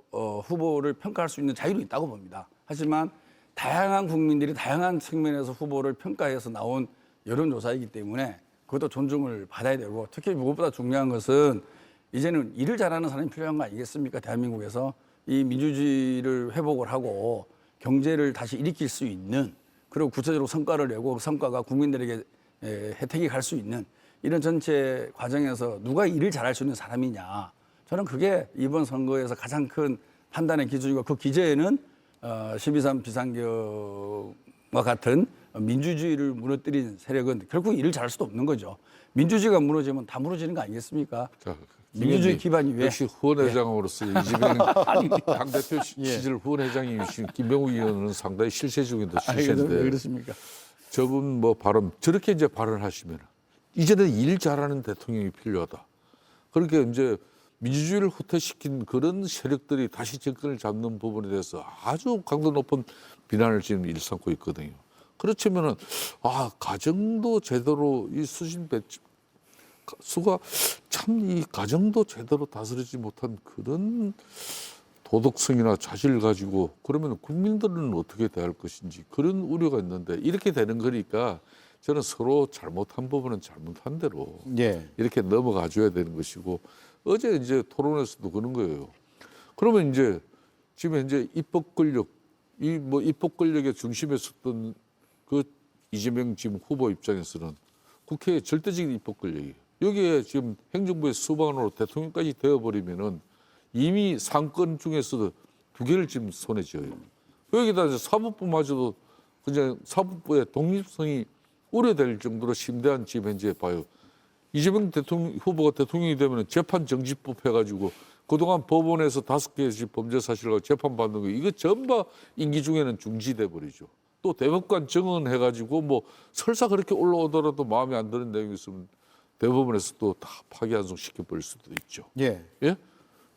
Speaker 17: 후보를 평가할 수 있는 자유도 있다고 봅니다. 하지만 다양한 국민들이 다양한 측면에서 후보를 평가해서 나온 여론조사이기 때문에 그것도 존중을 받아야 되고 특히 무엇보다 중요한 것은 이제는 일을 잘하는 사람이 필요한 거 아니겠습니까? 대한민국에서 이 민주주의를 회복을 하고 경제를 다시 일으킬 수 있는 그리고 구체적으로 성과를 내고 그 성과가 국민들에게 혜택이 갈 수 있는 이런 전체 과정에서 누가 일을 잘할 수 있는 사람이냐. 저는 그게 이번 선거에서 가장 큰 판단의 기준이고 그 기저에는 12.3 비상계엄과 같은 민주주의를 무너뜨린 세력은 결국 일을 잘할 수도 없는 거죠. 민주주의가 무너지면 다 무너지는 거 아니겠습니까?
Speaker 18: 자,
Speaker 17: 민주주의 기반이 왜?
Speaker 18: 역시 후원회장으로서 이재명 당대표 시절 후원회장이신 김병욱 의원은 상당히 실세중에도 실세인데
Speaker 17: 왜 그렇습니까?
Speaker 18: 저분 뭐 발언 저렇게 이제 발언하시면 이제는 일 잘하는 대통령이 필요하다. 그렇게 이제 민주주의를 후퇴시킨 그런 세력들이 다시 정권을 잡는 부분에 대해서 아주 강도 높은 비난을 지금 일삼고 있거든요. 그렇지만은 가정도 제대로 이 수신 수가 참 이 가정도 제대로 다스리지 못한 그런 도덕성이나 자질을 가지고 그러면 국민들은 어떻게 대할 것인지 그런 우려가 있는데 이렇게 되는 거니까 저는 서로 잘못한 부분은 잘못한 대로 이렇게 넘어가 줘야 되는 것이고 어제 이제 토론에서도 그런 거예요. 그러면 이제 지금 현재 입법 권력 입법 권력의 중심에 섰던 그 이재명 지금 후보 입장에서는 국회의 절대적인 입법 권력이에요. 여기에 지금 행정부의 수반으로 대통령까지 되어버리면은 이미 상권 중에서도 2개를 지금 손에 쥐어요. 여기다 이제 사법부마저도 그냥 사법부의 독립성이 우려될 정도로 심대한 지금 현재 봐요. 이재명 후보가 대통령이 되면 재판 정지법 해가지고 그동안 법원에서 5개의 범죄 사실과 재판받는 거 이거 전부 임기 중에는 중지돼 버리죠. 또 대법관 정언해가지고 뭐 설사 그렇게 올라오더라도 마음에 안 드는 내용이 있으면 대법원에서 또 다 파기환송 시켜버릴 수도 있죠. 예?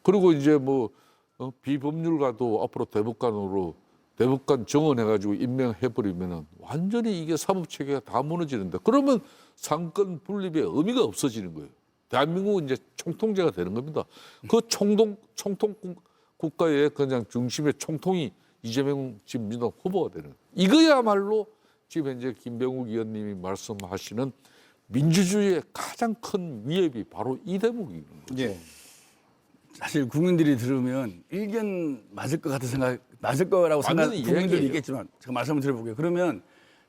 Speaker 18: 그리고 이제 뭐 비법률가도 앞으로 대법관 정원해가지고 임명해버리면은 완전히 이게 사법체계가 다 무너지는데 그러면 상권 분립의 의미가 없어지는 거예요. 대한민국은 이제 총통제가 되는 겁니다. 그 총통 국가의 그냥 중심의 총통이 이재명 지금 민주당 후보가 되는 거예요. 이거야말로 지금 현재 김병욱 의원님이 말씀하시는 민주주의의 가장 큰 위협이 바로 이 대목인 거죠.
Speaker 1: 예.
Speaker 17: 사실 국민들이 들으면 일견 맞을 것 같은 생각, 맞을 거라고 생각하는 국민들도
Speaker 18: 이야기예요.
Speaker 17: 있겠지만 제가 말씀을 드려볼게요. 그러면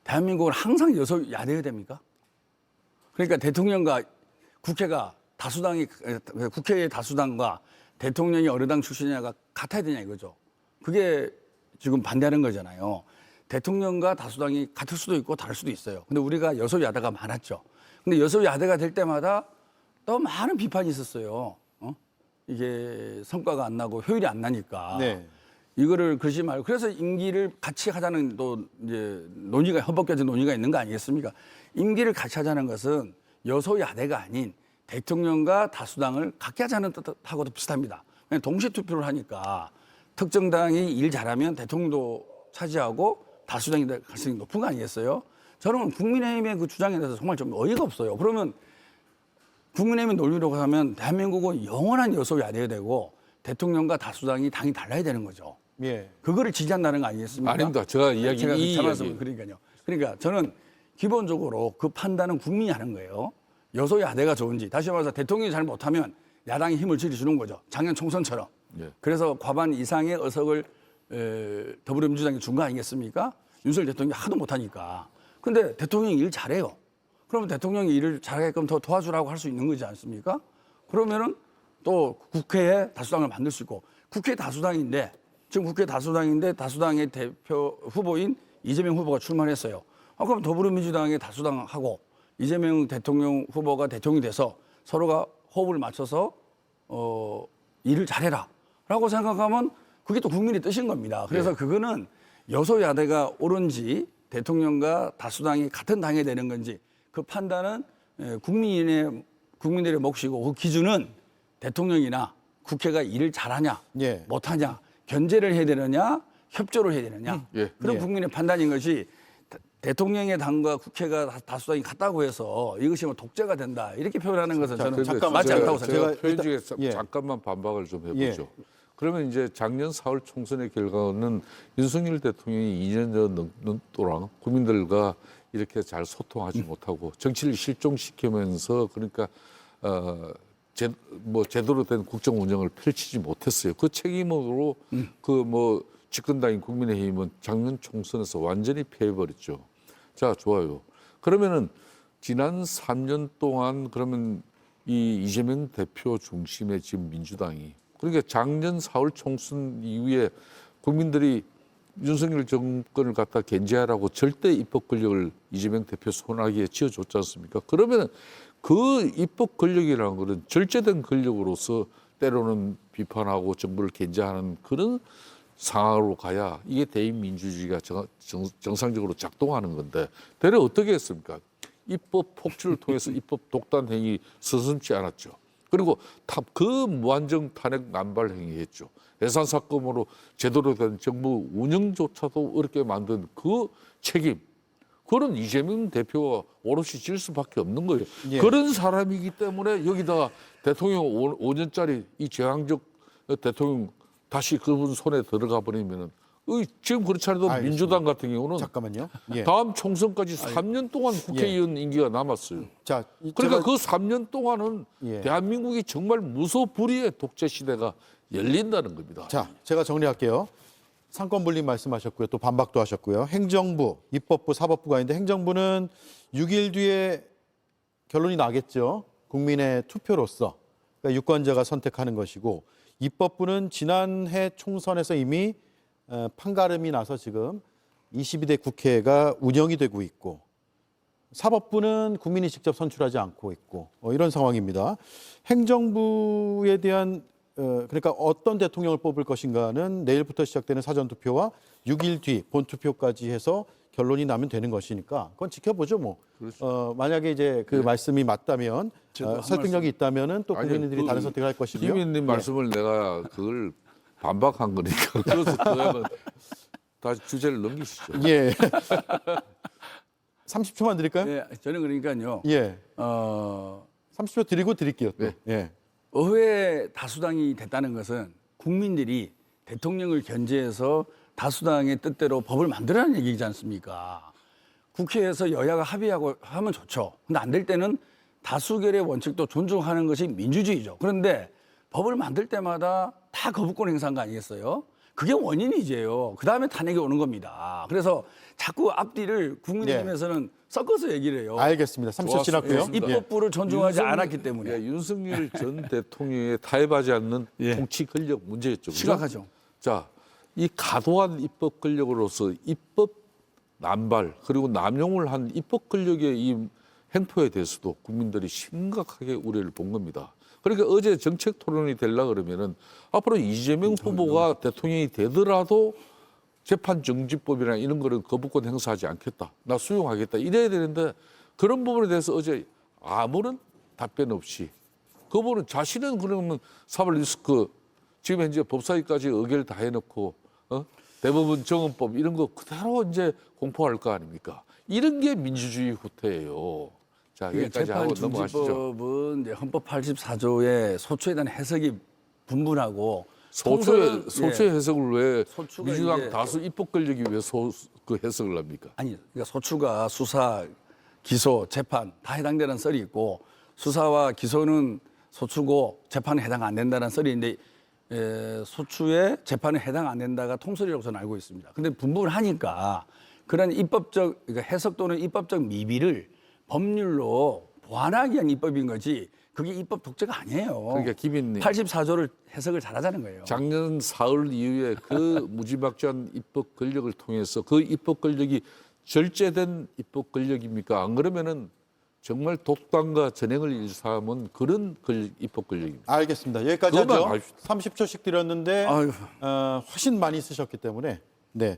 Speaker 17: 대한민국은 항상 여소야대여야 됩니까? 그러니까 대통령과 국회가 다수당이 국회의 다수당과 대통령이 어느 당 출신이냐가 같아야 되냐 이거죠. 그게 지금 반대하는 거잖아요. 대통령과 다수당이 같을 수도 있고 다를 수도 있어요. 근데 우리가 여소야대가 많았죠. 근데 여소야대가 될 때마다 또 많은 비판이 있었어요. 이게 성과가 안 나고 효율이 안 나니까.
Speaker 1: 네.
Speaker 17: 이거를 그러지 말고 그래서 임기를 같이 하자는 또 이제 논의가 헌법개정 논의가 있는 거 아니겠습니까? 임기를 같이 하자는 것은 여소야대가 아닌 대통령과 다수당을 같게 하자는 뜻하고도 비슷합니다. 그냥 동시 투표를 하니까 특정 당이 일 잘하면 대통령도 차지하고 다수당이 될 가능성이 높은 거 아니겠어요? 저는 국민의힘의 그 주장에 대해서 정말 좀 어이가 없어요. 그러면 국민의힘의 논리로 하면 대한민국은 영원한 여소야대가 되고 대통령과 다수당이 당이 달라야 되는 거죠.
Speaker 1: 예.
Speaker 17: 그거를 지지한다는 거 아니겠습니까?
Speaker 18: 아닙니다. 제가 이
Speaker 17: 제가
Speaker 18: 이야기.
Speaker 17: 그러니까요. 그러니까 저는 기본적으로 그 판단은 국민이 하는 거예요. 여소야대가 좋은지. 다시 말해서 대통령이 잘 못하면 야당이 힘을 줄여주는 거죠. 작년 총선처럼.
Speaker 18: 예.
Speaker 17: 그래서 과반 이상의 의석을 더불어민주당이 준 거 아니겠습니까? 윤석열 대통령이 하도 못하니까. 근데 대통령이 일 잘해요. 그러면 대통령이 일을 잘하게끔 더 도와주라고 할 수 있는 거지 않습니까? 그러면은 또 국회에 다수당을 만들 수 있고 국회 다수당인데 지금 국회 다수당인데 다수당의 대표 후보인 이재명 후보가 출마했어요. 그럼 더불어민주당의 다수당하고 이재명 대통령 후보가 대통령이 돼서 서로가 호흡을 맞춰서 일을 잘해라라고 생각하면 그게 또 국민의 뜻인 겁니다. 그래서
Speaker 18: 네.
Speaker 17: 그거는 여소야대가 옳은지 대통령과 다수당이 같은 당이 되는 건지 그 판단은 국민들의 몫이고 그 기준은 대통령이나 국회가 일을 잘하냐
Speaker 1: 예.
Speaker 17: 못하냐 견제를 해야 되느냐 협조를 해야 되느냐
Speaker 18: 예.
Speaker 17: 그런
Speaker 1: 예.
Speaker 17: 국민의 판단인 것이 대통령의 당과 국회가 다수당이 같다고 해서 이것이 뭐 독재가 된다 이렇게 표현하는 것은 저는 맞지 않다고 생각합니다.
Speaker 18: 표현 중에
Speaker 1: 예.
Speaker 18: 잠깐만 반박을 좀 해보죠.
Speaker 1: 예.
Speaker 18: 그러면 이제 작년 4월 총선의 결과는 윤석열 대통령이 2년 전 동안 국민들과 이렇게 잘 소통하지 못하고 정치를 실종시키면서 그러니까 제대로 된 국정 운영을 펼치지 못했어요. 그 책임으로 그 집권당인 국민의힘은 작년 총선에서 완전히 패해버렸죠. 자, 좋아요. 그러면은 지난 3년 동안 그러면 이 이재명 대표 중심의 지금 민주당이 그러니까 작년 4월 총선 이후에 국민들이 윤석열 정권을 갖다 견제하라고 절대 입법 권력을 이재명 대표 손아귀에 쥐어줬지 않습니까? 그러면 그 입법 권력이라는 것은 절제된 권력으로서 때로는 비판하고 정부를 견제하는 그런 상황으로 가야 이게 대의민주주의가 정상적으로 작동하는 건데 대략 어떻게 했습니까? 입법 폭주를 통해서 입법 독단 행위 서슴지 않았죠. 그리고 그 무한정 탄핵 남발 행위했죠. 예산 삭감으로 제대로 된 정부 운영조차도 어렵게 만든 그 책임. 그런 이재명 대표가 오롯이 질 수밖에 없는 거예요.
Speaker 1: 예.
Speaker 18: 그런 사람이기 때문에 여기다가 대통령 5년짜리 이 제왕적 대통령 다시 그분 손에 들어가 버리면은 지금 그렇지 않아도
Speaker 1: 알겠습니다.
Speaker 18: 민주당 같은 경우는
Speaker 1: 잠깐만요. 예.
Speaker 18: 다음 총선까지 3년 동안 국회의원 임기가 남았어요.
Speaker 1: 자,
Speaker 18: 그러니까 그 3년 동안은
Speaker 1: 예.
Speaker 18: 대한민국이 정말 무소불위의 독재 시대가 열린다는 겁니다.
Speaker 1: 자, 제가 정리할게요. 상권 분립 말씀하셨고요. 또 반박도 하셨고요. 행정부, 입법부, 사법부가 있는데 행정부는 6일 뒤에 결론이 나겠죠. 국민의 투표로서 그러니까 유권자가 선택하는 것이고 입법부는 지난해 총선에서 이미 판가름이 나서 지금 22대 국회가 운영이 되고 있고 사법부는 국민이 직접 선출하지 않고 있고 이런 상황입니다. 행정부에 대한 그러니까 어떤 대통령을 뽑을 것인가는 내일부터 시작되는 사전투표와 6일 뒤 본투표까지 해서 결론이 나면 되는 것이니까 그건 지켜보죠 뭐.
Speaker 18: 그렇죠.
Speaker 1: 만약에 이제 그 말씀이 맞다면 설득력이 있다면은 또 국민들이 다른 선택을 할 것이고요.
Speaker 18: 김 의원님 말씀을 내가 그걸 반박한 거니까 그래서 그러면 다시 주제를 넘기시죠.
Speaker 1: 예. 30초만 드릴까요?
Speaker 17: 예, 저는 그러니까요.
Speaker 1: 예. 30초 드리고 드릴게요. 또.
Speaker 18: 네.
Speaker 1: 예.
Speaker 17: 의회 다수당이 됐다는 것은 국민들이 대통령을 견제해서 다수당의 뜻대로 법을 만들라는 얘기지 않습니까? 국회에서 여야가 합의하고 하면 좋죠. 근데 안 될 때는 다수결의 원칙도 존중하는 것이 민주주의죠. 그런데 법을 만들 때마다 다 거부권 행사한 거 아니겠어요? 그게 원인이지요. 그 다음에 탄핵이 오는 겁니다. 그래서 자꾸 앞뒤를 국민의힘에서는 섞어서 얘기를 해요.
Speaker 1: 알겠습니다. 30초 지났고요.
Speaker 17: 입법부를 존중하지 않았기 때문에.
Speaker 18: 윤석열 전 대통령의 타협하지 않는 통치 권력 문제였죠. 그죠?
Speaker 17: 심각하죠.
Speaker 18: 자, 이 과도한 입법 권력으로서 입법 남발 그리고 남용을 한 입법 권력의 이 행포에 대해서도 국민들이 심각하게 우려를 본 겁니다. 그러니까 어제 정책 토론이 되려 그러면은 앞으로 이재명 후보가 대통령이 되더라도 재판 정지법이나 이런 거를 거부권 행사하지 않겠다. 나 수용하겠다. 이래야 되는데 그런 부분에 대해서 어제 아무런 답변 없이 그 부분은 자신은 그러면 사법 리스크 지금 현재 법사위까지 의결 다 해놓고 대법원 정원법 이런 거 그대로 이제 공포할 거 아닙니까? 이런 게 민주주의 후퇴예요. 자, 여기까지 하고 넘어가시죠.
Speaker 17: 재판중지법은 이제 헌법 84조의 소추에 대한 해석이 분분하고
Speaker 18: 소추의 해석을 왜
Speaker 17: 소추가
Speaker 18: 민주당
Speaker 17: 이제
Speaker 18: 다수 입법 권력이 왜 그 해석을 합니까?
Speaker 17: 아니, 그러니까 소추가 수사, 기소, 재판 다 해당되는 썰이 있고 수사와 기소는 소추고 재판에 해당 안 된다는 썰이 있는데 소추에 재판에 해당 안 된다가 통설이라고 저는 알고 있습니다. 근데 분분하니까 그런 입법적 그러니까 해석 또는 입법적 미비를 법률로 보완하기 위한 입법인 거지 그게 입법 독재가 아니에요.
Speaker 18: 그러니까 김인님
Speaker 17: 84조를 해석을 잘하자는 거예요.
Speaker 18: 작년 사흘 이후에 그 무지막지한 입법 권력을 통해서 그 입법 권력이 절제된 입법 권력입니까? 안 그러면은 정말 독단과 전행을 일삼은 그런 입법 권력입니다.
Speaker 1: 알겠습니다. 여기까지 하죠. 30초씩 드렸는데 훨씬 많이 쓰셨기 때문에 네.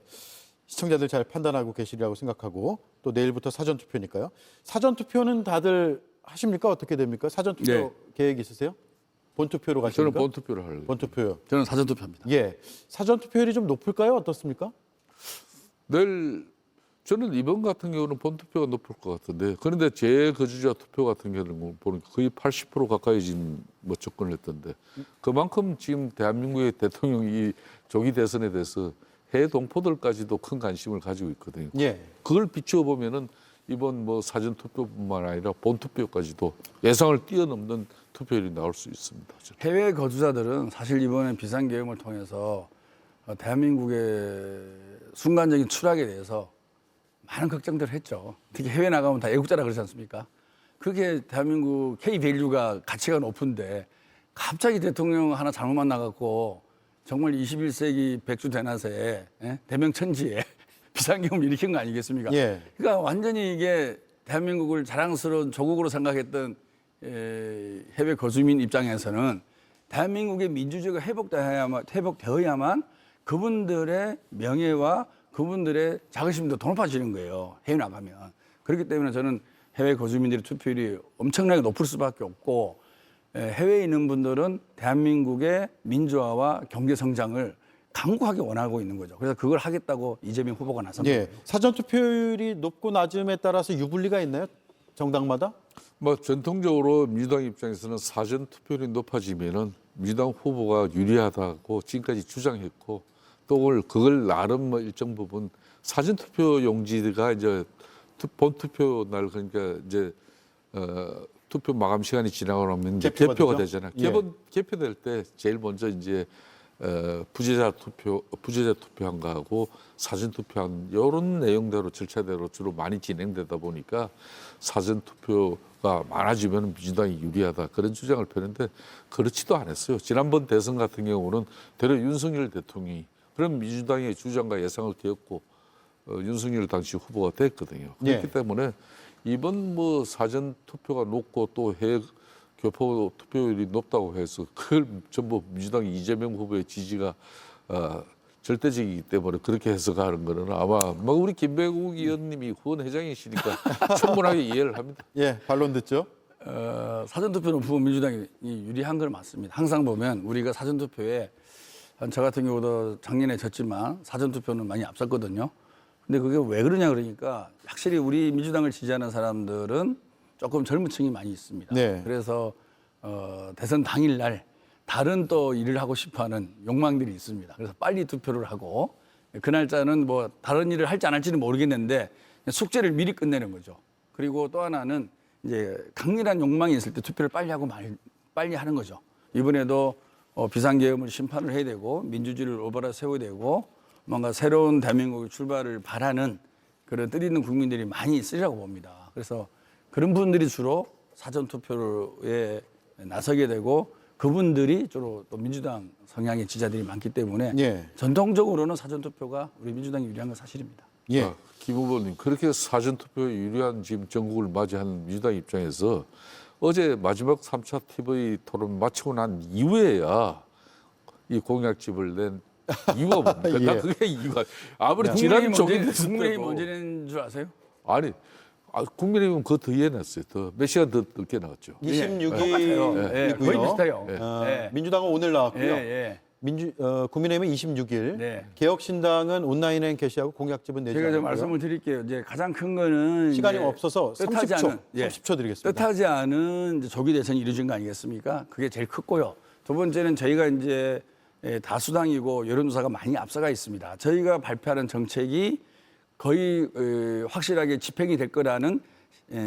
Speaker 1: 시청자들 잘 판단하고 계시리라고 생각하고 또 내일부터 사전투표니까요. 사전투표는 다들 하십니까? 어떻게 됩니까? 사전투표
Speaker 17: 네.
Speaker 1: 계획 있으세요? 본투표로 가십니까?
Speaker 18: 저는 본투표를 하려고.
Speaker 1: 본투표요.
Speaker 17: 저는 사전투표입니다.
Speaker 1: 예. 사전투표율이 좀 높을까요? 어떻습니까?
Speaker 18: 내일 저는 이번 같은 경우는 본투표가 높을 것 같은데 그런데 재거주자 투표 같은 경우는 보니까 거의 80% 가까이 지금 뭐 접근을 했던데 그만큼 지금 대한민국의 대통령이 조기 대선에 대해서 해외 동포들까지도 큰 관심을 가지고 있거든요.
Speaker 1: 예.
Speaker 18: 그걸 비추어 보면은 이번 뭐 사전 투표뿐만 아니라 본 투표까지도 예상을 뛰어넘는 투표율이 나올 수 있습니다.
Speaker 17: 해외 거주자들은 사실 이번에 비상계엄을 통해서 대한민국의 순간적인 추락에 대해서 많은 걱정들을 했죠. 특히 해외 나가면 다 애국자라 그러지 않습니까? 그렇게 대한민국 K-밸류가 가치가 높은데 갑자기 대통령 하나 잘못 만나갖고 정말 21세기 백주 대낮에 대명천지에 비상계엄을 일으킨 거 아니겠습니까?
Speaker 1: 예.
Speaker 17: 그러니까 완전히 이게 대한민국을 자랑스러운 조국으로 생각했던 해외 거주민 입장에서는 대한민국의 민주주의가 회복되어야만 그분들의 명예와 그분들의 자긍심도 더 높아지는 거예요. 해외 나가면. 그렇기 때문에 저는 해외 거주민들의 투표율이 엄청나게 높을 수밖에 없고 해외에 있는 분들은 대한민국의 민주화와 경제 성장을 강구하게 원하고 있는 거죠. 그래서 그걸 하겠다고 이재명 후보가 나섭니다.
Speaker 1: 예. 사전투표율이 높고 낮음에 따라서 유불리가 있나요? 정당마다?
Speaker 18: 뭐 전통적으로 민주당 입장에서는 사전 투표율이 높아지면은 민주당 후보가 유리하다고 지금까지 주장했고 또 그걸 나름 뭐 일정 부분 사전 투표 용지가 이제 본 투표 날 그러니까 이제 투표 마감 시간이 지나고 나면 이제 개표가 되잖아요.
Speaker 1: 예.
Speaker 18: 개표될 때 제일 먼저 이제 부재자 투표한 거하고 사전 투표한 이런 내용대로 절차대로 주로 많이 진행되다 보니까 사전 투표가 많아지면 민주당이 유리하다 그런 주장을 펴는데 그렇지도 않았어요. 지난번 대선 같은 경우는 되려 윤석열 대통령이 그런 민주당의 주장과 예상을 뒤엎고 윤석열 당시 후보가 됐거든요. 그렇기 때문에 이번 뭐 사전 투표가 높고 또 해외 교포 투표율이 높다고 해서 그걸 전부 민주당 이재명 후보의 지지가 절대적이기 때문에 그렇게 해석하는 거는 아마 뭐 우리 김배국 의원님이 후원 회장이시니까 충분하게 이해를 합니다.
Speaker 1: 예, 반론 듣죠.
Speaker 17: 사전투표 높으면 민주당이 유리한 건 맞습니다. 항상 보면 우리가 사전투표에 저 같은 경우도 작년에 졌지만 사전투표는 많이 앞섰거든요. 근데 그게 왜 그러냐 그러니까 확실히 우리 민주당을 지지하는 사람들은 조금 젊은 층이 많이 있습니다.
Speaker 1: 네.
Speaker 17: 그래서 대선 당일날 다른 또 일을 하고 싶어하는 욕망들이 있습니다. 그래서 빨리 투표를 하고 그 날짜는 뭐 다른 일을 할지 안 할지는 모르겠는데 숙제를 미리 끝내는 거죠. 그리고 또 하나는 이제 강렬한 욕망이 있을 때 투표를 빨리 하고 빨리 하는 거죠. 이번에도 비상계엄을 심판을 해야 되고 민주주의를 올바로 세워야 되고 뭔가 새로운 대한민국의 출발을 바라는 그런 뜻 있는 국민들이 많이 있으리라고 봅니다. 그래서 그런 분들이 주로 사전투표에 나서게 되고 그분들이 주로 또 민주당 성향의 지지자들이 많기 때문에
Speaker 1: 예.
Speaker 17: 전통적으로는 사전투표가 우리 민주당이 유리한 건 사실입니다.
Speaker 1: 예.
Speaker 18: 김 후보님, 그렇게 사전투표에 유리한 지금 전국을 맞이하는 민주당 입장에서 어제 마지막 3차 TV 토론 마치고 난 이후에야 이 공약집을 낸 이유가 뭡니까?
Speaker 1: 예.
Speaker 18: 나 그게 이유가 아무리 지난 종이 됐을
Speaker 17: 국민의힘
Speaker 18: 때도
Speaker 17: 언제 낸 줄 아세요?
Speaker 18: 아니 국민의힘은 그 뒤에 냈어요. 몇 시간 더 늦게 나왔죠.
Speaker 1: 26일이고요.
Speaker 17: 거의 비슷해요.
Speaker 1: 민주당은 오늘 나왔고요.
Speaker 17: 예.
Speaker 1: 국민의힘은 26일,
Speaker 17: 네.
Speaker 1: 개혁신당은 온라인에 게시하고 공약집은 내지
Speaker 17: 제가 좀
Speaker 1: 않았고요.
Speaker 17: 말씀을 드릴게요. 이제 가장 큰 거는
Speaker 1: 시간이
Speaker 17: 이제
Speaker 1: 없어서 30초 드리겠습니다.
Speaker 17: 뜻하지 않은 이제 조기 대선이 이루어진 거 아니겠습니까? 그게 제일 컸고요. 두 번째는 저희가 이제 다수당이고 여론조사가 많이 앞서가 있습니다. 저희가 발표하는 정책이 거의 확실하게 집행이 될 거라는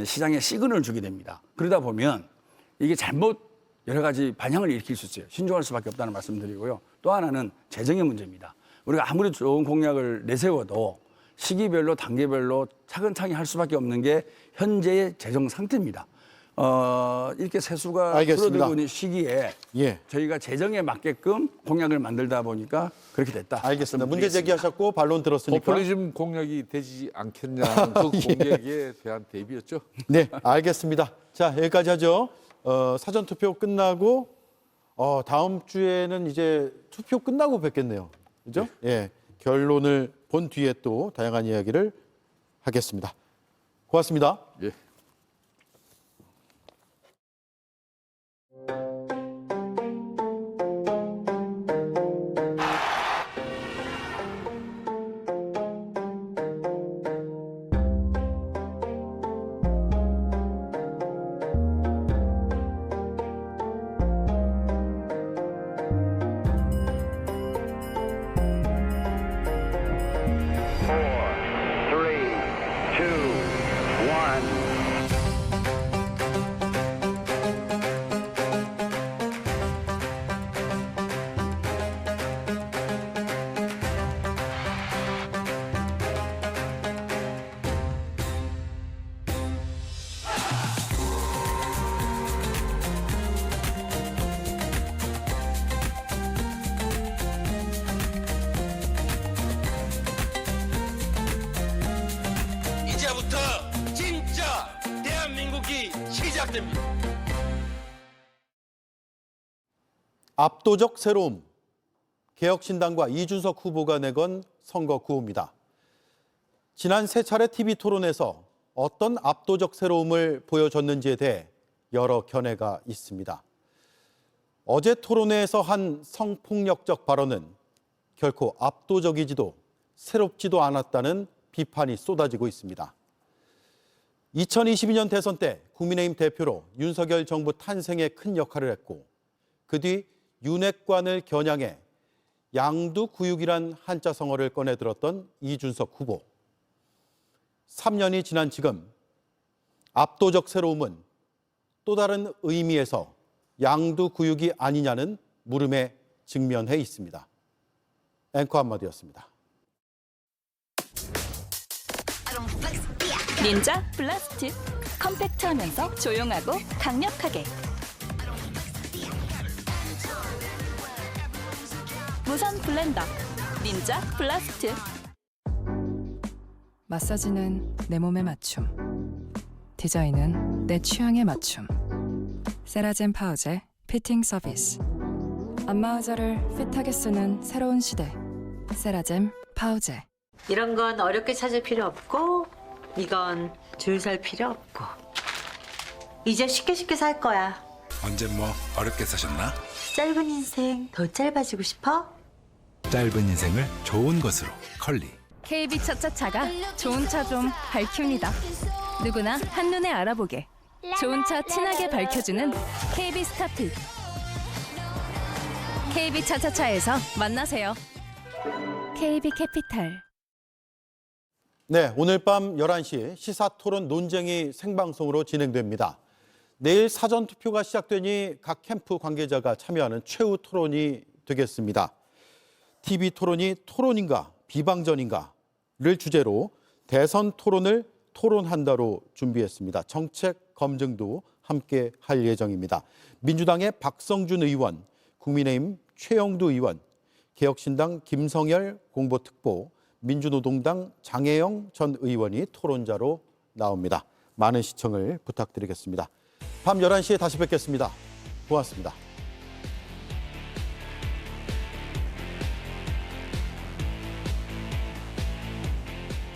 Speaker 17: 시장에 시그널을 주게 됩니다. 그러다 보면 이게 잘못 여러 가지 반향을 일으킬 수 있어요. 신중할 수밖에 없다는 말씀드리고요. 또 하나는 재정의 문제입니다. 우리가 아무리 좋은 공약을 내세워도 시기별로 단계별로 차근차근 할 수밖에 없는 게 현재의 재정 상태입니다. 이렇게 세수가
Speaker 1: 알겠습니다.
Speaker 17: 줄어들고 있는 시기에
Speaker 1: 예.
Speaker 17: 저희가 재정에 맞게끔 공약을 만들다 보니까 그렇게 됐다.
Speaker 1: 알겠습니다. 문제 제기하셨고 반론 들었으니까.
Speaker 18: 포퓰리즘 공약이 되지 않겠냐는 그 공약에 대한 대비였죠.
Speaker 1: 네, 알겠습니다. 자, 여기까지 하죠. 사전투표 끝나고 다음 주에는 이제 투표 끝나고 뵙겠네요. 그죠? 예. 결론을 본 뒤에 또 다양한 이야기를 하겠습니다. 고맙습니다.
Speaker 18: 예.
Speaker 19: 이제부터 진짜 대한민국이 시작됩니다.
Speaker 1: 압도적 새로움. 개혁신당과 이준석 후보가 내건 선거 구호입니다. 지난 세 차례 TV 토론에서 어떤 압도적 새로움을 보여줬는지에 대해 여러 견해가 있습니다. 어제 토론회에서 한 성폭력적 발언은 결코 압도적이지도 새롭지도 않았다는 비판이 쏟아지고 있습니다. 2022년 대선 때 국민의힘 대표로 윤석열 정부 탄생에 큰 역할을 했고 그 뒤 윤핵관을 겨냥해 양두구육이란 한자 성어를 꺼내들었던 이준석 후보. 3년이 지난 지금 압도적 새로움은 또 다른 의미에서 양두구육이 아니냐는 물음에 직면해 있습니다. 앵커 한마디였습니다.
Speaker 20: 닌자 블라스트. 컴팩트하면서 조용하고 강력하게. 무선 블렌더 닌자 블라스트.
Speaker 21: 마사지는 내 몸에 맞춤, 디자인은 내 취향에 맞춤. 세라젬 파우제 피팅 서비스. 안마 의자를 핏하게 쓰는 새로운 시대. 세라젬 파우제.
Speaker 22: 이런 건 어렵게 찾을 필요 없고 이건 줄 설 필요 없고 이제 쉽게 살 거야.
Speaker 23: 언제 뭐 어렵게 사셨나?
Speaker 22: 짧은 인생 더 짧아지고 싶어?
Speaker 5: 짧은 인생을 좋은 것으로 컬리.
Speaker 20: KB 차차차가 좋은 차 좀 밝힙니다. 누구나 한눈에 알아보게. 좋은 차 진하게 밝혀주는 KB 스타필. KB 차차차에서 만나세요. KB 캐피탈.
Speaker 1: 네, 오늘 밤 11시 시사토론 논쟁이 생방송으로 진행됩니다. 내일 사전투표가 시작되니 각 캠프 관계자가 참여하는 최후 토론이 되겠습니다. TV 토론이 토론인가 비방전인가를 주제로 대선 토론을 토론한다로 준비했습니다. 정책 검증도 함께 할 예정입니다. 민주당의 박성준 의원, 국민의힘 최영두 의원, 개혁신당 김성열 공보특보, 민주노동당 장혜영 전 의원이 토론자로 나옵니다. 많은 시청을 부탁드리겠습니다. 밤 11시에 다시 뵙겠습니다. 고맙습니다.